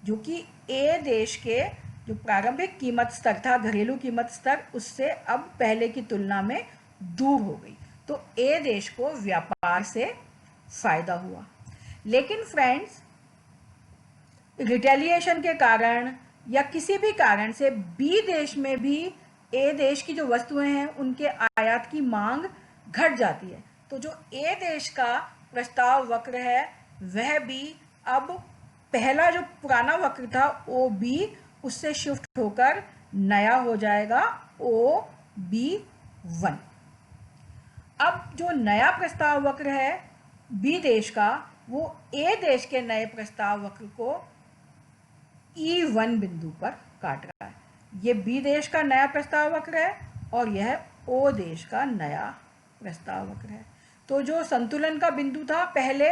जो कि ए देश के जो प्रारंभिक कीमत स्तर था, घरेलू कीमत स्तर, उससे अब पहले की तुलना में दूर हो गई। तो ए देश को व्यापार से फायदा हुआ। लेकिन फ्रेंड्स, रिटेलिएशन के कारण या किसी भी कारण से बी देश में भी ए देश की जो वस्तुएं हैं उनके आयात की मांग घट जाती है। तो जो ए देश का प्रस्ताव वक्र है वह भी अब पहला जो पुराना वक्र था OB उससे शिफ्ट होकर नया हो जाएगा OB1। अब जो नया प्रस्ताव वक्र है बी देश का वो ए देश के नए प्रस्ताव वक्र को E1 बिंदु पर काट रहा है। ये बी देश का नया प्रस्ताव वक्र है और यह ओ देश का नया प्रस्ताव वक्र है। तो जो संतुलन का बिंदु था पहले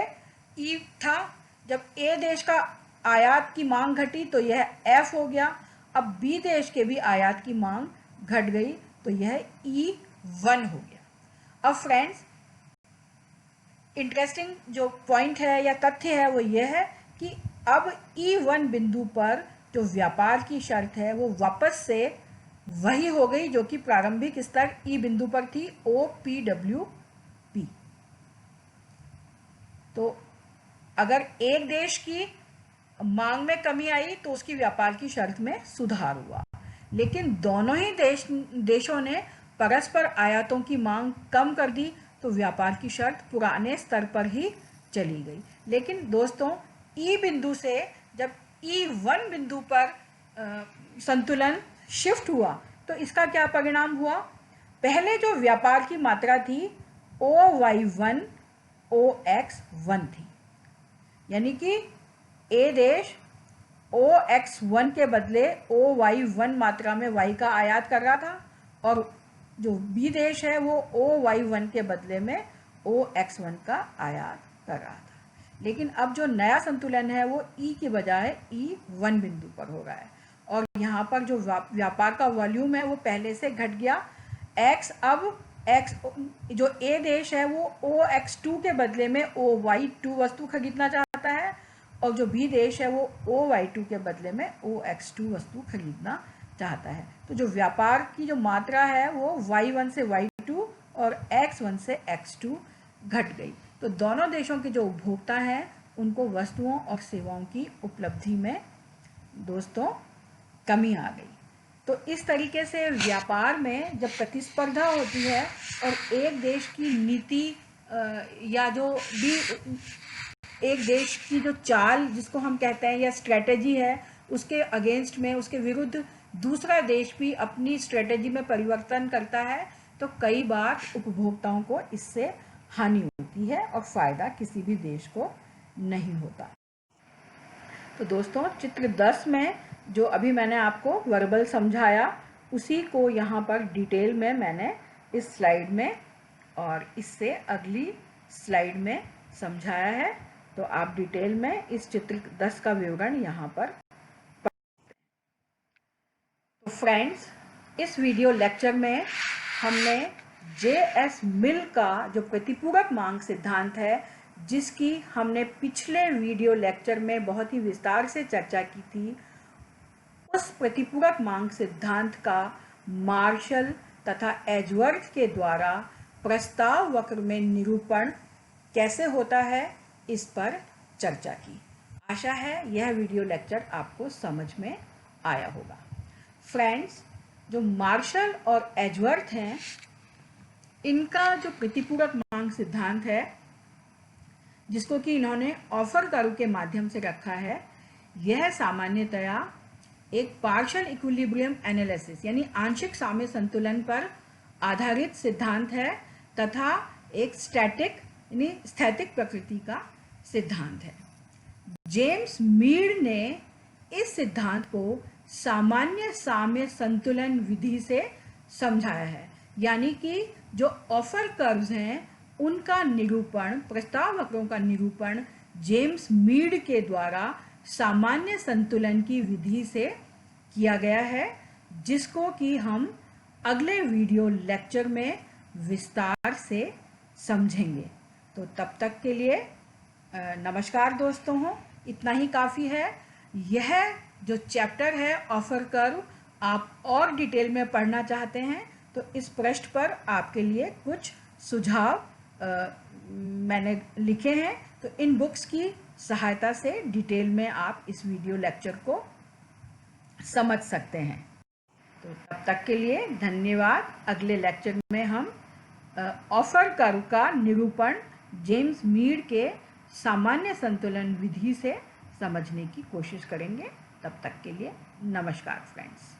E था, जब ए देश का आयात की मांग घटी तो यह F हो गया। अब बी देश के भी आयात की मांग घट गई तो यह E1 हो गया। अब फ्रेंड्स, इंटरेस्टिंग जो पॉइंट है या तथ्य है वो ये है कि अब E1 बिंदु पर जो व्यापार की शर्त है वो वापस से वही हो गई जो कि प्रारंभिक स्तर E बिंदु पर थी OPWP। तो अगर एक देश की मांग में कमी आई तो उसकी व्यापार की शर्त में सुधार हुआ, लेकिन दोनों ही देशों ने परस्पर आयातों की मांग कम कर दी तो व्यापार की शर्त पुराने स्तर पर ही चली गई। लेकिन दोस्तों, ई बिंदु से जब E1 बिंदु पर संतुलन शिफ्ट हुआ तो इसका क्या परिणाम हुआ। पहले जो व्यापार की मात्रा थी OY1 OX1 थी, यानी कि ए देश OX1 के बदले OY1 मात्रा में Y का आयात कर रहा था और जो बी देश है वो OY1 के बदले में OX1 का आयात कर रहा था। लेकिन अब जो नया संतुलन है वो E की बजाय E1 बिंदु पर हो रहा है और यहाँ पर जो व्यापार का वॉल्यूम है वो पहले से घट गया। x अब x जो A देश है वो OX2 के बदले में OY2 वस्तु खरीदना चाहता है, और जो B देश है वो OY2 के बदले में OX2 वस्तु खरीदना चाहता है। तो जो व्यापार की जो मात्रा है वो Y1 से Y2 और X1 से X2 घट गई। तो दोनों देशों के जो उपभोक्ता हैं उनको वस्तुओं और सेवाओं की उपलब्धि में दोस्तों कमी आ गई। तो इस तरीके से व्यापार में जब प्रतिस्पर्धा होती है और एक देश की नीति या जो भी एक देश की जो चाल जिसको हम कहते हैं या स्ट्रेटेजी है उसके अगेंस्ट में, उसके विरुद्ध दूसरा देश भी अपनी स्ट्रेटेजी में परिवर्तन करता है, तो कई बार उपभोक्ताओं को इससे हानि होती है और फायदा किसी भी देश को नहीं होता। तो दोस्तों चित्र 10 में जो अभी मैंने आपको वर्बल समझाया उसी को यहाँ पर डिटेल में मैंने इस स्लाइड में और इससे अगली स्लाइड में समझाया है। तो आप डिटेल में इस चित्र 10 का विवरण यहाँ पर तो फ्रेंड्स, इस वीडियो लेक्चर में हमने JS मिल का जो प्रतिपूरक मांग सिद्धांत है, जिसकी हमने पिछले वीडियो लेक्चर में बहुत ही विस्तार से चर्चा की थी, उस प्रतिपूरक मांग सिद्धांत का मार्शल तथा एजवर्थ के द्वारा प्रस्ताव वक्र में निरूपण कैसे होता है इस पर चर्चा की। आशा है यह वीडियो लेक्चर आपको समझ में आया होगा। फ्रेंड्स, जो मार्शल और एजवर्थ हैं इनका जो प्रतिपूरक मांग सिद्धांत है जिसको कि इन्होंने ऑफर कर्व के माध्यम से रखा है, यह सामान्यतया एक पार्शियल इक्विलिब्रियम एनालिसिस यानी आंशिक साम्य संतुलन पर आधारित सिद्धांत है तथा एक स्टैटिक यानी स्थैतिक प्रकृति का सिद्धांत है। जेम्स मीड ने इस सिद्धांत को सामान्य साम्य संतुलन विधि से समझाया है, यानी कि जो ऑफर कर्व्स हैं उनका निरूपण, प्रस्ताव वक्रों का निरूपण जेम्स मीड के द्वारा सामान्य संतुलन की विधि से किया गया है, जिसको कि हम अगले वीडियो लेक्चर में विस्तार से समझेंगे। तो तब तक के लिए नमस्कार दोस्तों, इतना ही काफ़ी है। यह जो चैप्टर है ऑफर कर्व आप और डिटेल में पढ़ना चाहते हैं तो इस पृष्ठ पर आपके लिए कुछ सुझाव मैंने लिखे हैं, तो इन बुक्स की सहायता से डिटेल में आप इस वीडियो लेक्चर को समझ सकते हैं। तो तब तक के लिए धन्यवाद। अगले लेक्चर में हम ऑफर कर्व का निरूपण जेम्स मीड के सामान्य संतुलन विधि से समझने की कोशिश करेंगे। तब तक के लिए नमस्कार फ्रेंड्स।